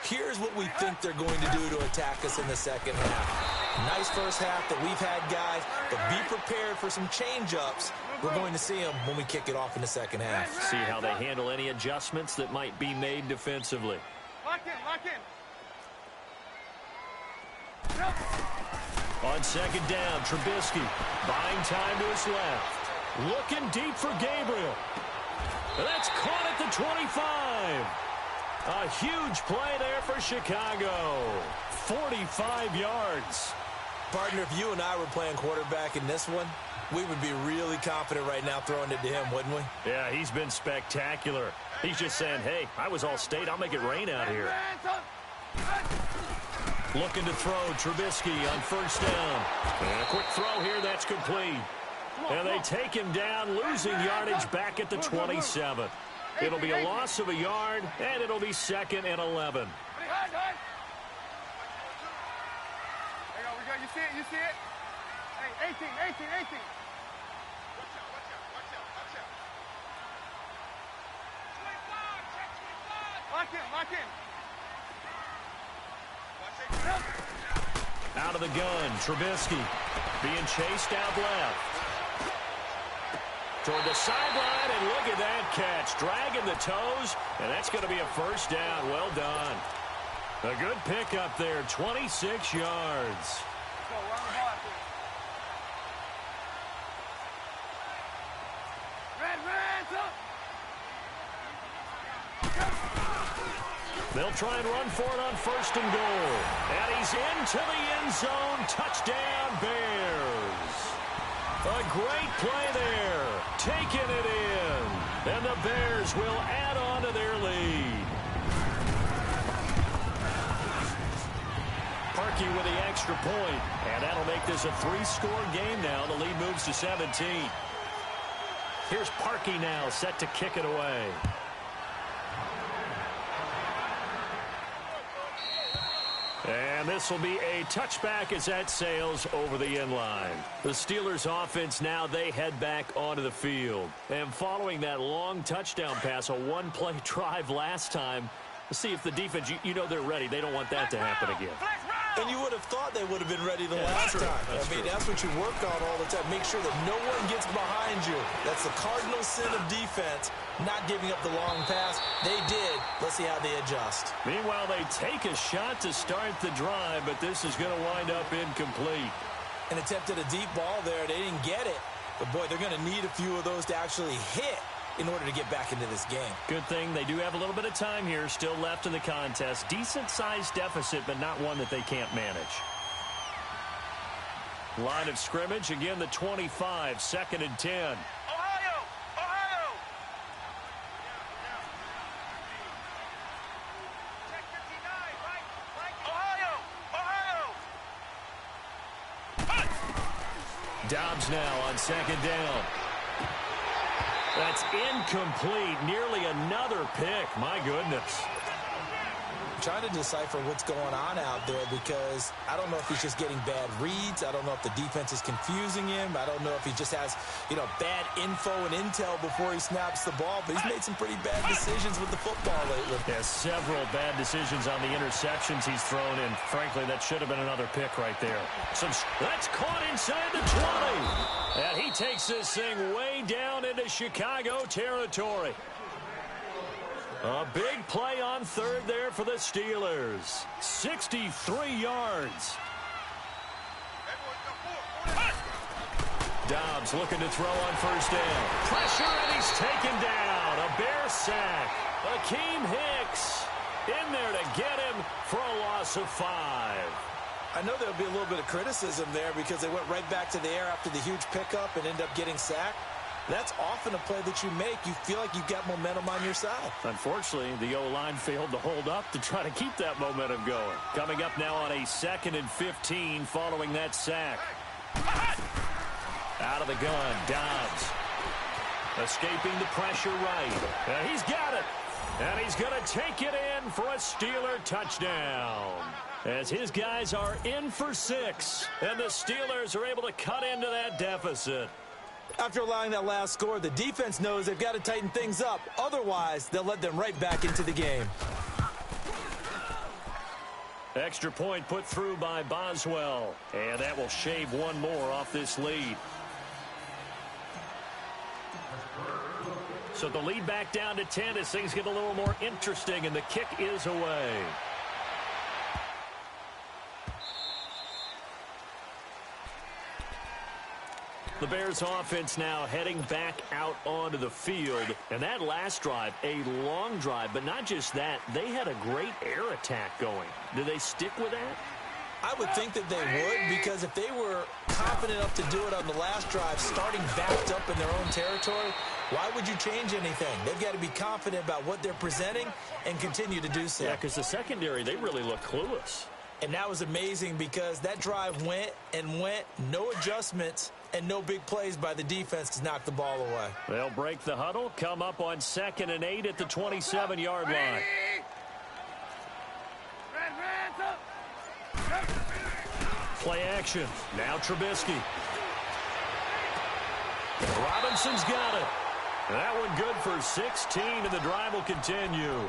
here's what we think they're going to do to attack us in the second half. Nice first half that we've had, guys, but be prepared for some change-ups. We're going to see them when we kick it off in the second half. See how they handle any adjustments that might be made defensively. Lock in, lock in. On second down, Trubisky buying time to his left. Looking deep for Gabriel. That's caught at the 25. A huge play there for Chicago. 45 yards. Partner, if you and I were playing quarterback in this one, we would be really confident right now throwing it to him, wouldn't we? Yeah, he's been spectacular. He's just saying, hey, I was all state. I'll make it rain out here. Looking to throw, Trubisky on first down. And a quick throw here, that's complete. And they take him down, losing yardage back at the 27. It'll be a loss of a yard, and it'll be 2nd and 11. You see it, you see it? Hey, 18, 18, 18. Lock in, lock in. Out of the gun, Trubisky being chased out left. Toward the sideline, and look at that catch. Dragging the toes, and that's going to be a first down. Well done. A good pickup there, 26 yards. Go, run the ball. They'll try and run for it on first and goal. And he's into the end zone. Touchdown, Bears. A great play there. Taking it in. And the Bears will add on to their lead. Parkey with the extra point. And that'll make this a 3-score game now. The lead moves to 17. Here's Parkey now, set to kick it away. And this will be a touchback as that sails over the end line. The Steelers offense now, they head back onto the field. And following that long touchdown pass, a one-play drive last time, let's see if the defense, you know they're ready. They don't want that to happen again. And you would have thought they would have been ready the last time. That's what you work on all the time. Make sure that no one gets behind you. That's the cardinal sin of defense, not giving up the long pass. They did. Let's see how they adjust. Meanwhile, they take a shot to start the drive, but this is going to wind up incomplete. An attempt at a deep ball there. They didn't get it. But, boy, they're going to need a few of those to actually hit in order to get back into this game. Good thing they do have a little bit of time here still left in the contest. Decent-sized deficit, but not one that they can't manage. Line of scrimmage, again, the 25, 2nd and 10. Ohio! Ohio! Check 59, right? Ohio! Dobbs now on 2nd down. That's incomplete. Nearly another pick. My goodness. Trying to decipher what's going on out there because I don't know if he's just getting bad reads. I don't know if the defense is confusing him. I don't know if he just has, bad info and intel before he snaps the ball. But he's made some pretty bad decisions with the football lately. Yeah, several bad decisions on the interceptions he's thrown in. Frankly, that should have been another pick right there. That's caught inside the 20. And he takes this thing way down into Chicago territory. A big play on 3rd there for the Steelers. 63 yards. Dobbs looking to throw on 1st down. Pressure, and he's taken down. A Bear sack. Akeem Hicks in there to get him for a loss of 5. I know there'll be a little bit of criticism there because they went right back to the air after the huge pickup and end up getting sacked. That's often a play that you make. You feel like you've got momentum on your side. Unfortunately, the O-line failed to hold up to try to keep that momentum going. Coming up now on a 2nd and 15 following that sack. Out of the gun, Dobbs. Escaping the pressure right. And he's got it. And he's going to take it in for a Steeler touchdown. As his guys are in for 6. And the Steelers are able to cut into that deficit. After allowing that last score, the defense knows they've got to tighten things up. Otherwise, they'll let them right back into the game. Extra point put through by Boswell. And that will shave one more off this lead. So the lead back down to 10 as things get a little more interesting, and the kick is away. The Bears offense now heading back out onto the field. And that last drive, a long drive, but not just that, they had a great air attack going. Do they stick with that? I would think that they would, because if they were confident enough to do it on the last drive, starting backed up in their own territory, why would you change anything? They've got to be confident about what they're presenting and continue to do so. Yeah, because the secondary, they really look clueless. And that was amazing because that drive went and went, no adjustments, and no big plays by the defense to knock the ball away. They'll break the huddle, come up on 2nd and 8 at the 27-yard line. Play action. Now Trubisky. Robinson's got it. That one good for 16, and the drive will continue.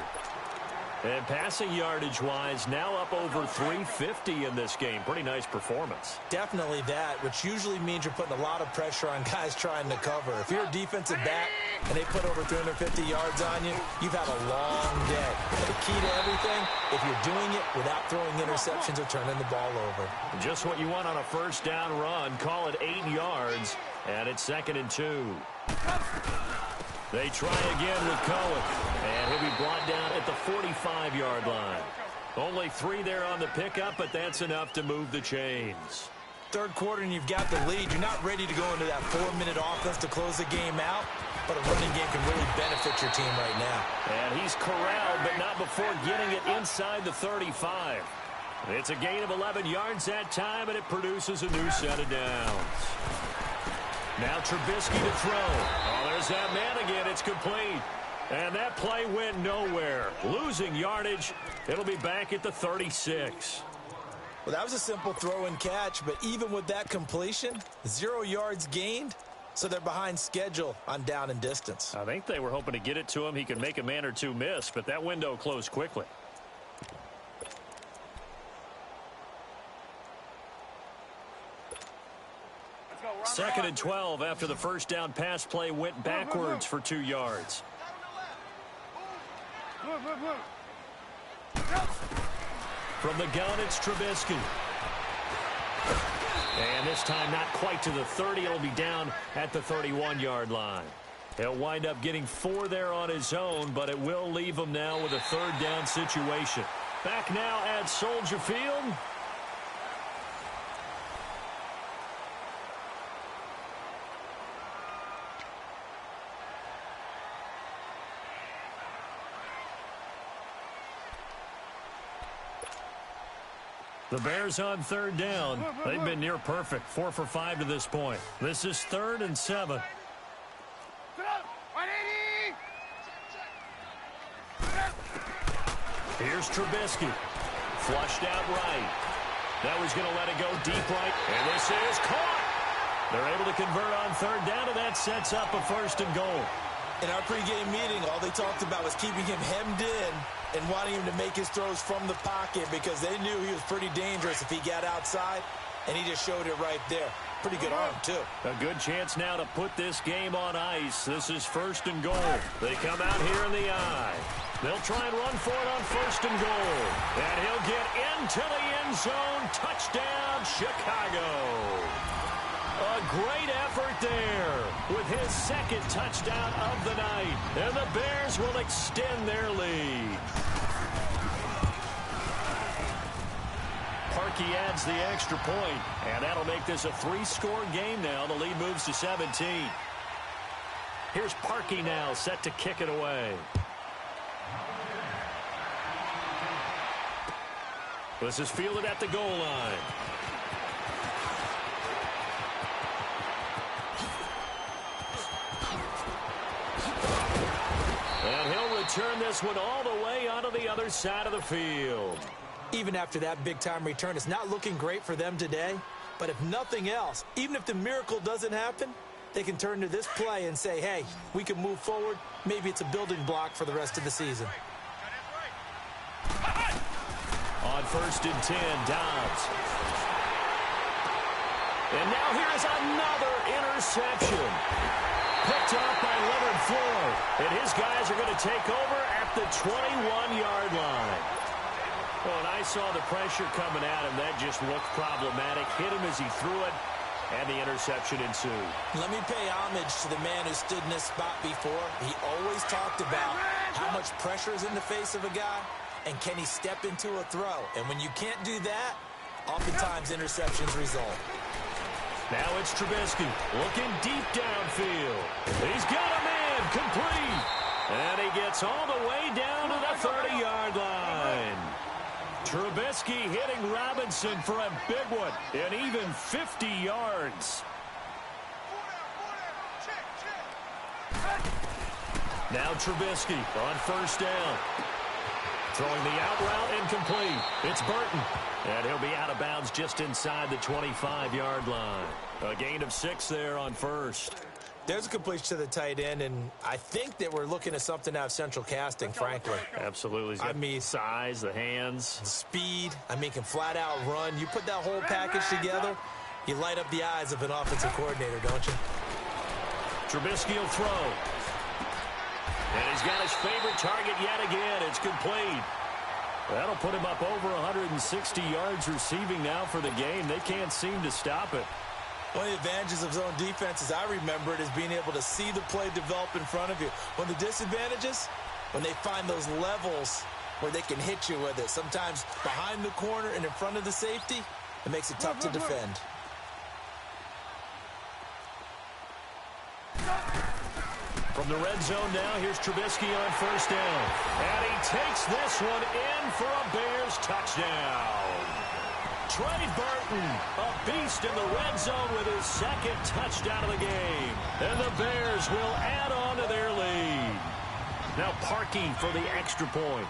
And passing yardage-wise, now up over 350 in this game. Pretty nice performance. Definitely that, which usually means you're putting a lot of pressure on guys trying to cover. If you're a defensive back and they put over 350 yards on you, you've had a long day. The key to everything, if you're doing it without throwing interceptions or turning the ball over. Just what you want on a 1st down run. Call it 8 yards, and it's 2nd and 2. They try again with Cohen, and he'll be brought down at the 45-yard line. Only 3 there on the pickup, but that's enough to move the chains. 3rd quarter and you've got the lead. You're not ready to go into that 4-minute offense to close the game out, but a running game can really benefit your team right now. And he's corralled, but not before getting it inside the 35. It's a gain of 11 yards that time, and it produces a new set of downs. Now Trubisky to throw. Oh, there's that man again. It's complete. And that play went nowhere. Losing yardage. It'll be back at the 36. Well, that was a simple throw and catch, but even with that completion, 0 yards gained, so they're behind schedule on down and distance. I think they were hoping to get it to him. He could make a man or two miss, but that window closed quickly. Second and 12 after the first down pass play went backwards for 2 yards. From the gun, it's Trubisky. And this time not quite to the 30. It'll be down at the 31-yard line. He'll wind up getting 4 there on his own, but it will leave him now with a third down situation. Back now at Soldier Field. The Bears on third down. They've been near perfect. 4 for 5 to this point. This is 3rd and 7. Here's Trubisky. Flushed out right. Now he's going to let it go deep right. And this is caught. They're able to convert on third down, and that sets up a 1st and goal. In our pregame meeting, all they talked about was keeping him hemmed in and wanting him to make his throws from the pocket because they knew he was pretty dangerous if he got outside, and he just showed it right there. Pretty good arm, too. A good chance now to put this game on ice. This is 1st and goal. They come out here in the eye. They'll try and run for it on 1st and goal. And he'll get into the end zone. Touchdown, Chicago. A great effort there with his 2nd touchdown of the night. And the Bears will extend their lead. Parkey adds the extra point, and that'll make this a 3-score game now. The lead moves to 17. Here's Parkey now set to kick it away. This is fielded at the goal line. And he'll return this one all the way onto the other side of the field. Even after that big-time return, it's not looking great for them today. But if nothing else, even if the miracle doesn't happen, they can turn to this play and say, hey, we can move forward. Maybe it's a building block for the rest of the season. On 1st and 10, Dobbs. And now here's another interception. Picked off by Leonard Floyd. And his guys are going to take over at the 21-yard line. Well, and I saw the pressure coming at him. That just looked problematic. Hit him as he threw it, and the interception ensued. Let me pay homage to the man who stood in this spot before. He always talked about how much pressure is in the face of a guy, and can he step into a throw. And when you can't do that, oftentimes interceptions result. Now it's Trubisky looking deep downfield. He's got a man complete. And he gets all the way down to the 30-yard line. Trubisky hitting Robinson for a big one, and even 50 yards. Now Trubisky on 1st down. Throwing the out route incomplete. It's Burton. And he'll be out of bounds just inside the 25-yard line. A gain of 6 there on 1st. There's a completion to the tight end, and I think that we're looking at something out of central casting, frankly. Absolutely. He's got the size, the hands. The speed. I mean, can flat out run. You put that whole package together, you light up the eyes of an offensive coordinator, don't you? Trubisky will throw. And he's got his favorite target yet again. It's complete. That'll put him up over 160 yards receiving now for the game. They can't seem to stop it. One of the advantages of zone defense, as I remember it, is being able to see the play develop in front of you. One of the disadvantages, when they find those levels where they can hit you with it, sometimes behind the corner and in front of the safety, it makes it tough to defend. From the red zone now, here's Trubisky on 1st down. And he takes this one in for a Bears touchdown. Trey Burton, a beast in the red zone with his 2nd touchdown of the game. And the Bears will add on to their lead. Now Parkey for the extra point.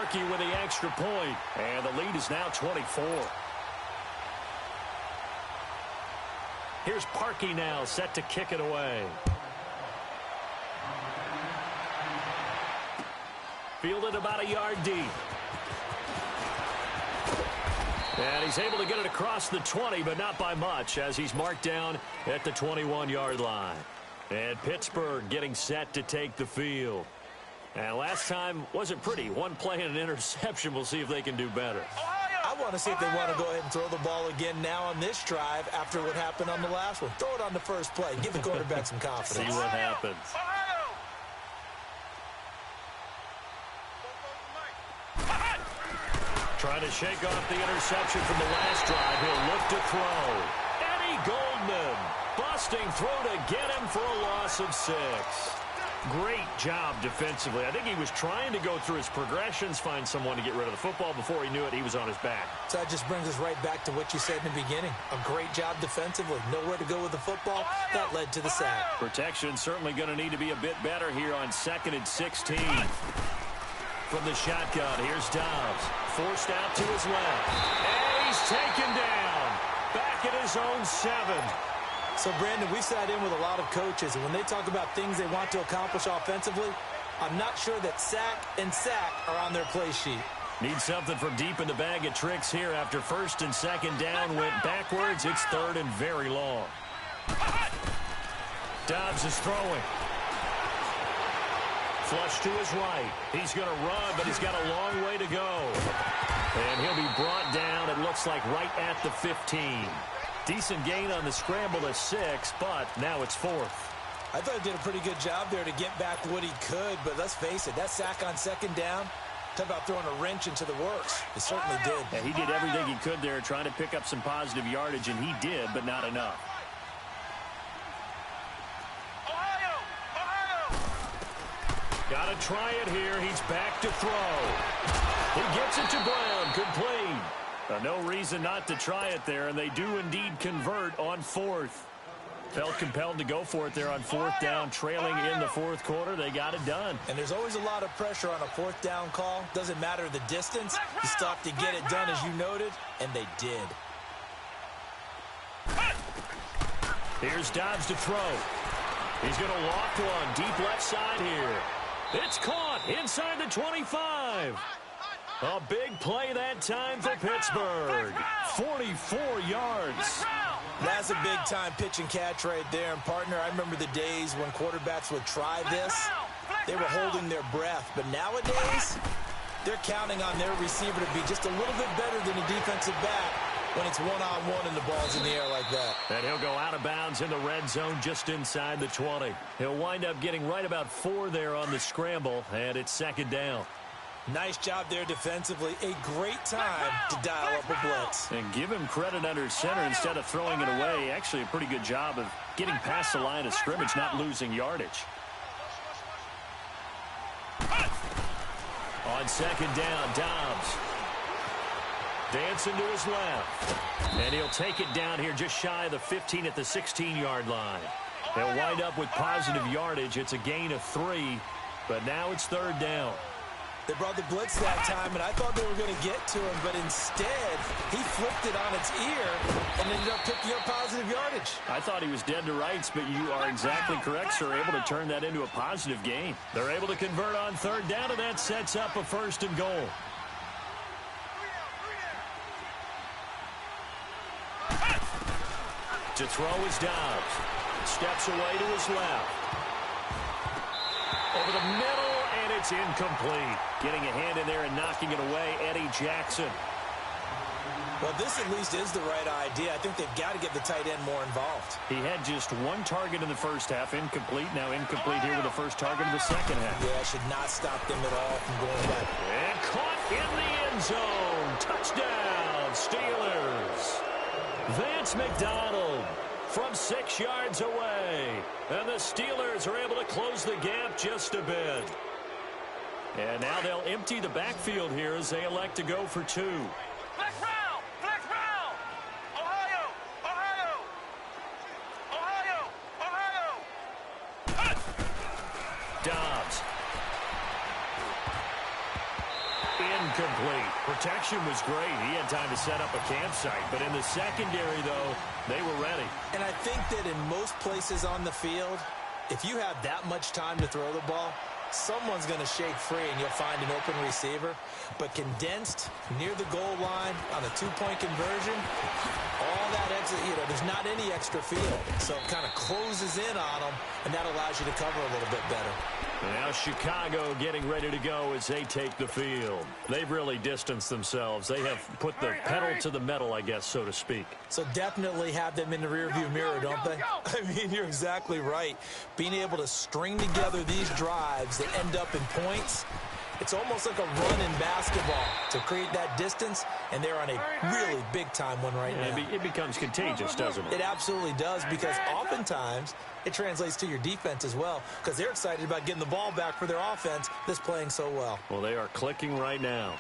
Parkey with the extra point, and the lead is now 24. Here's Parkey now, set to kick it away. Fielded about a yard deep. And he's able to get it across the 20, but not by much, as he's marked down at the 21-yard line. And Pittsburgh getting set to take the field. And last time wasn't pretty. One play and an interception. We'll see if they can do better. I want to see if they want to go ahead and throw the ball again now on this drive after what happened on the last one. Throw it on the first play. Give the quarterback some confidence. See what happens. Trying to shake off the interception from the last drive. He'll look to throw. Eddie Goldman busting through to get him for a loss of 6. Great job defensively. I think he was trying to go through his progressions, find someone to get rid of the football. Before he knew it, he was on his back. So that just brings us right back to what you said in the beginning. A great job defensively. Nowhere to go with the football. That led to the sack. Protection certainly going to need to be a bit better here on 2nd and 16. From the shotgun, here's Dobbs. Forced out to his left. And he's taken down. Back at his own 7. So, Brandon, we sat in with a lot of coaches, and when they talk about things they want to accomplish offensively, I'm not sure that sack and sack are on their play sheet. Need something from deep in the bag of tricks here. After 1st and 2nd down went backwards, it's 3rd and very long. Dobbs is throwing. Flush to his right. He's going to run, but he's got a long way to go. And he'll be brought down, it looks like, right at the 15. Decent gain on the scramble to 6, but now it's 4th. I thought he did a pretty good job there to get back what he could, but let's face it, that sack on 2nd down, talk about throwing a wrench into the works. It certainly did. Yeah, he did everything he could there, trying to pick up some positive yardage, and he did, but not enough. Got to try it here. He's back to throw. He gets it to Brown. Complete. No reason not to try it there, and they do indeed convert on 4th. Felt compelled to go for it there on 4th down, trailing in the 4th quarter. They got it done. And there's always a lot of pressure on a 4th down call. Doesn't matter the distance. You stop to get it done, as you noted, and they did. Here's Dobbs to throw. He's going to loft one deep left side here. It's caught inside the 25. A big play that time for Pittsburgh. 44 yards. That's a big-time pitch and catch right there. And, partner, I remember the days when quarterbacks would try this. They were holding their breath. But nowadays, they're counting on their receiver to be just a little bit better than a defensive back when it's one-on-one and the ball's in the air like that. And he'll go out of bounds in the red zone just inside the 20. He'll wind up getting right about 4 there on the scramble, and it's 2nd down. Nice job there defensively. A great time to dial up a blitz. And give him credit under center instead of throwing it away. Actually, a pretty good job of getting past the line of scrimmage, not losing yardage. On 2nd down, Dobbs. Dancing to his left. And he'll take it down here just shy of the 15 at the 16-yard line. They'll wind up with positive yardage. It's a gain of 3, but now it's 3rd down. They brought the blitz that time, and I thought they were going to get to him, but instead, he flipped it on its ear and ended up picking up positive yardage. I thought he was dead to rights, but you are exactly correct, sir. Able to turn that into a positive gain. They're able to convert on 3rd down, and that sets up a 1st and goal. To throw is Dobbs. Steps away to his left. Over the middle, and it's incomplete. Getting a hand in there and knocking it away, Eddie Jackson. Well, this at least is the right idea. I think they've got to get the tight end more involved. He had just 1 target in the first half, incomplete. Now incomplete here with the first target of the second half. Yeah, should not stop them at all from going back. And caught in the end zone. Touchdown, Steelers. Vance McDonald from 6 yards away. And the Steelers are able to close the gap just a bit. And now they'll empty the backfield here as they elect to go for 2. Flex round! Flex round! Ohio! Ohio! Ohio! Dobbs. In incomplete. Protection was great. He had time to set up a campsite. But in the secondary, though, they were ready. And I think that in most places on the field, if you have that much time to throw the ball, someone's going to shake free and you'll find an open receiver. But condensed near the goal line on a two-point conversion, all that extra, there's not any extra field. So it kind of closes in on them, and that allows you to cover a little bit better. Now Chicago getting ready to go as they take the field. They've really distanced themselves. They have put the pedal to the metal, I guess, so to speak. So definitely have them in the rearview mirror, don't they? I mean, you're exactly right. Being able to string together these drives that end up in points, it's almost like a run in basketball to create that distance, and they're on a really big-time one right now. It becomes contagious, doesn't it? It absolutely does, because oftentimes it translates to your defense as well, because they're excited about getting the ball back for their offense that's playing so well. Well, they are clicking right now.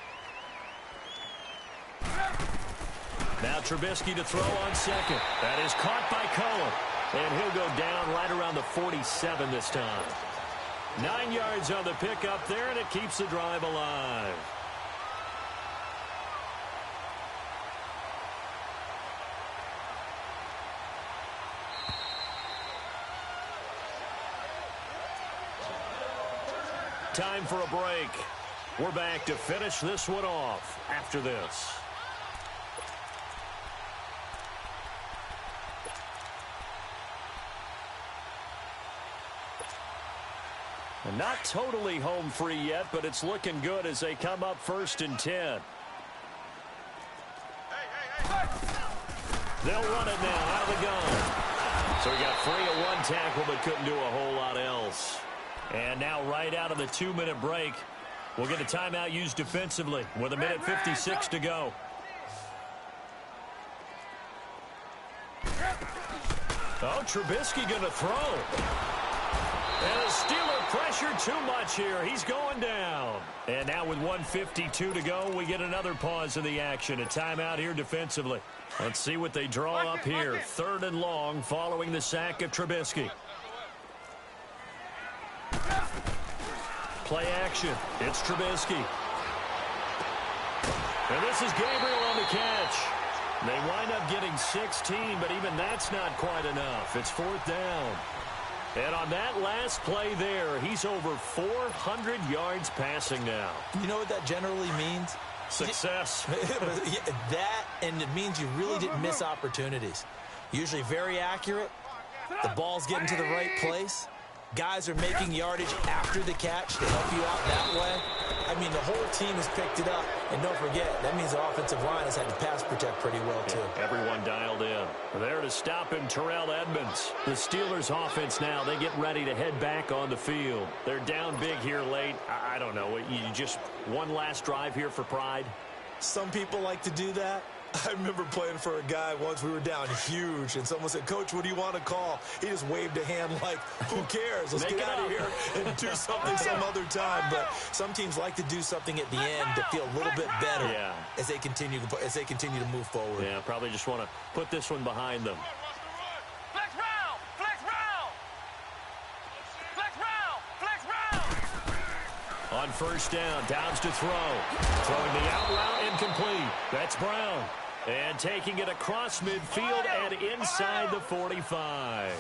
Now Trubisky to throw on second. That is caught by Cohen, and he'll go down right around the 47 this time. 9 yards on the pickup there, and it keeps the drive alive. Time for a break. We're back to finish this one off after this. And not totally home free yet, but it's looking good as they come up 1st and 10. They'll run it now out of the gun. So he got free of one tackle but couldn't do a whole lot else. And now right out of the 2-minute break, we'll get a timeout used defensively with 1:56 to go. Oh, Trubisky going to throw. And the Steeler pressure too much here. He's going down. And now with 1:52 to go, we get another pause in the action. A timeout here defensively. Let's see what they draw up here. 3rd and long following the sack of Trubisky. Play action. It's Trubisky. And this is Gabriel on the catch. They wind up getting 16, but even that's not quite enough. It's 4th down. And on that last play there, he's over 400 yards passing now. You know what that generally means? Success. That, and it means you really didn't miss opportunities. Usually very accurate. The ball's getting to the right place. Guys are making yardage after the catch to help you out that way. I mean, the whole team has picked it up. And don't forget, that means the offensive line has had to pass protect pretty well, too. Yeah, everyone dialed in. There to stop him, Terrell Edmonds. The Steelers' offense now, they get ready to head back on the field. They're down big here late. I don't know. You just one last drive here for pride? Some people like to do that. I remember playing for a guy once. We were down huge, and someone said, "Coach, what do you want to call?" He just waved a hand like, who cares? Let's get out of here and do something some other time. But some teams like to do something at the end to feel a little bit better as they continue to move forward. Yeah, probably just want to put this one behind them. Flex round! Flex round! Flex round! Flex round! On 1st down, Downs to throw. Throwing the out route, incomplete. That's Brown. And taking it across midfield and inside the 45.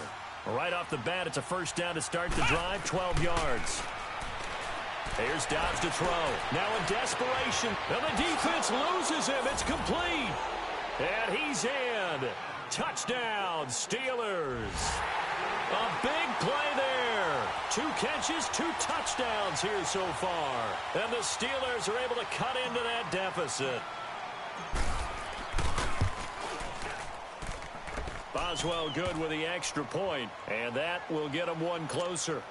Right off the bat, it's a 1st down to start the drive, 12 yards. Here's Downs to throw. Now in desperation. And the defense loses him. It's complete. And he's in. Touchdown, Steelers. A big play there. 2 catches, 2 touchdowns here so far. And the Steelers are able to cut into that deficit. Boswell good with the extra point, and that will get them one closer.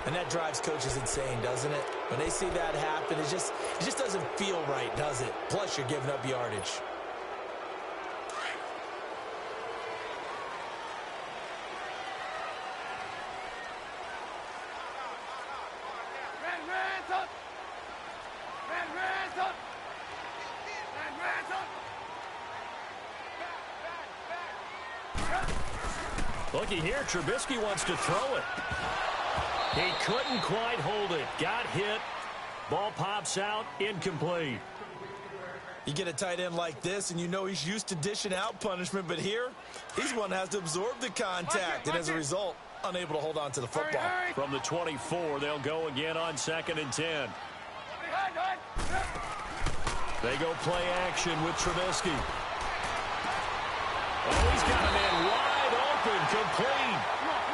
And that drives coaches insane, doesn't it? When they see that happen, it just doesn't feel right, does it? Plus, you're giving up yardage. Looky here, Trubisky wants to throw it. He couldn't quite hold it. Got hit. Ball pops out, incomplete. You get a tight end like this, and you know he's used to dishing out punishment, but here, he's one that has to absorb the contact, and as a result, unable to hold on to the football. From the 24, they'll go again on 2nd and 10. They go play action with Trubisky. Oh, he's got a man wide open, complete.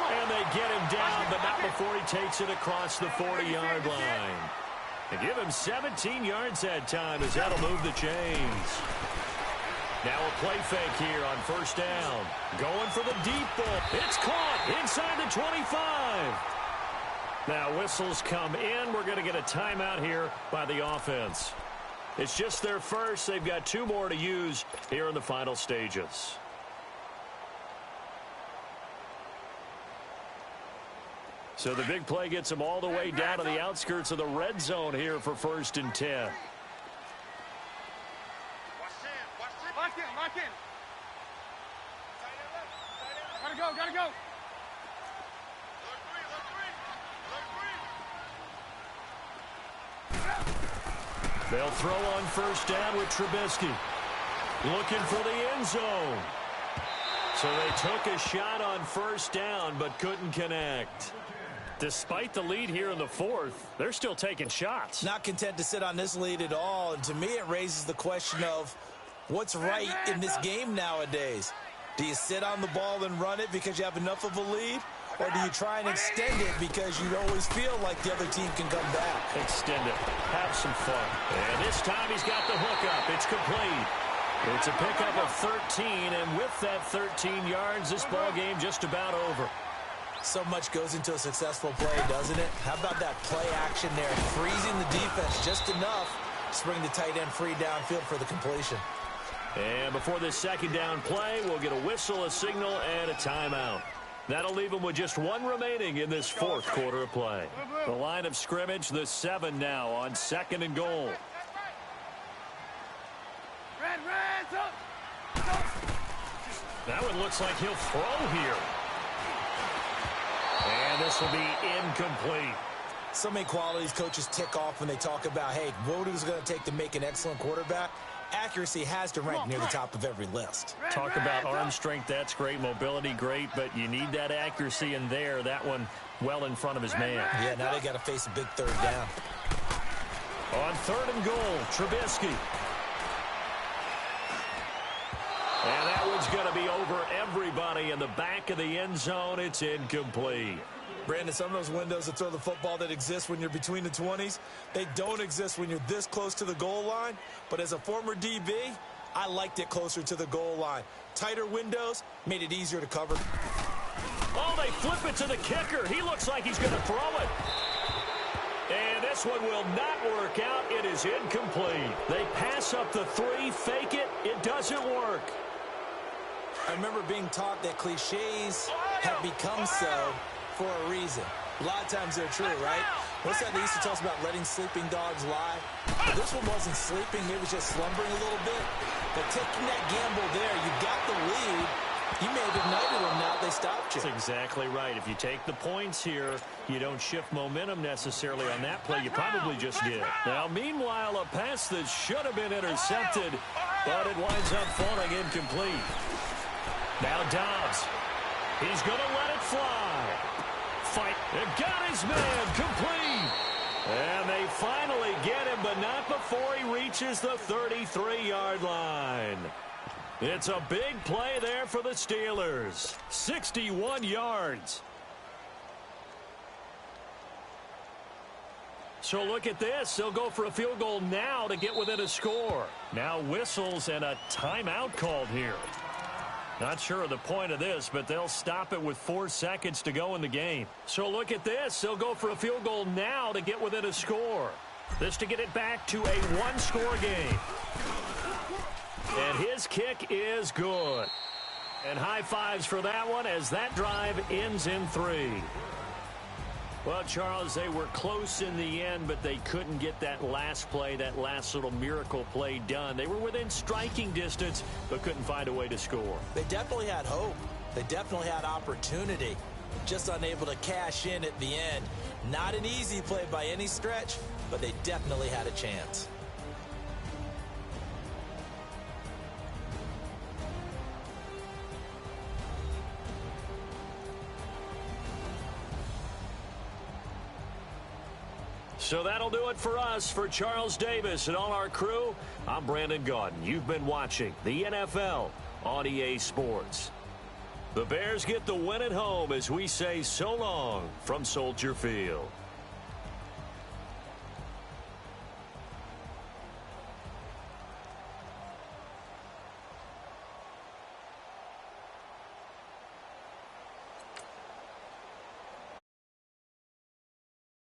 And they get him down, but not before he takes it across the 40-yard line. They give him 17 yards that time as that'll move the chains. Now a play fake here on 1st down. Going for the deep ball. It's caught inside the 25. Now whistles come in. We're going to get a timeout here by the offense. It's just their first. They've got 2 more to use here in the final stages. So the big play gets them all the way down to the outskirts of the red zone here for 1st and 10. Lock in. Gotta go. They'll throw on 1st down with Trubisky. Looking for the end zone. So they took a shot on 1st down but couldn't connect. Despite the lead here in the 4th, they're still taking shots. Not content to sit on this lead at all, and to me it raises the question of what's right in this game nowadays. Do you sit on the ball and run it because you have enough of a lead? Or do you try and extend it because you always feel like the other team can come back? Extend it. Have some fun. And this time he's got the hookup. It's complete. It's a pickup of 13, and with that 13 yards, this ball game just about over. So much goes into a successful play, doesn't it? How about that play action there? Freezing the defense just enough to bring the tight end free downfield for the completion. And before this 2nd down play, we'll get a whistle, a signal, and a timeout. That'll leave them with just 1 remaining in this 4th quarter of play. The line of scrimmage, the 7 now on 2nd and goal. That one looks like he'll throw here. And this will be incomplete. So many qualities coaches tick off when they talk about, hey, what is it going to take to make an excellent quarterback? Accuracy has to rank near the top of every list. Talk about arm strength, that's great. Mobility, great, but you need that accuracy in there. That one well in front of his man. Yeah, now they got to face a big 3rd down. On 3rd and goal, Trubisky. And that one's going to be over everybody in the back of the end zone. It's incomplete. Brandon, some of those windows that throw the football that exist when you're between the 20s, they don't exist when you're this close to the goal line. But as a former DB, I liked it closer to the goal line. Tighter windows made it easier to cover. Oh, they flip it to the kicker. He looks like he's going to throw it. And this one will not work out. It is incomplete. They pass up the 3, fake it. It doesn't work. I remember being taught that cliches have become so for a reason. A lot of times they're true, right? What's that they used to tell us about letting sleeping dogs lie? But this one wasn't sleeping, it was just slumbering a little bit. But taking that gamble there, you got the lead. You may have ignited them now, they stopped you. That's exactly right. If you take the points here, you don't shift momentum necessarily on that play. You probably just did. Now, meanwhile, a pass that should have been intercepted, but it winds up falling incomplete. Now Dobbs. He's going to let it fly. Fight. It got his man complete. And they finally get him, but not before he reaches the 33-yard line. It's a big play there for the Steelers. 61 yards. So look at this. They'll go for a field goal now to get within a score. Now whistles and a timeout called here. Not sure of the point of this, but they'll stop it with 4 seconds to go in the game. So look at this. They'll go for a field goal now to get within a score. This to get it back to a 1-score game. And his kick is good. And high fives for that one as that drive ends in 3. Well, Charles, they were close in the end, but they couldn't get that last play, that last little miracle play done. They were within striking distance, but couldn't find a way to score. They definitely had hope. They definitely had opportunity, just unable to cash in at the end. Not an easy play by any stretch, but they definitely had a chance. So that'll do it for us. For Charles Davis and all our crew, I'm Brandon Gaudin. You've been watching the NFL on EA Sports. The Bears get the win at home as we say so long from Soldier Field.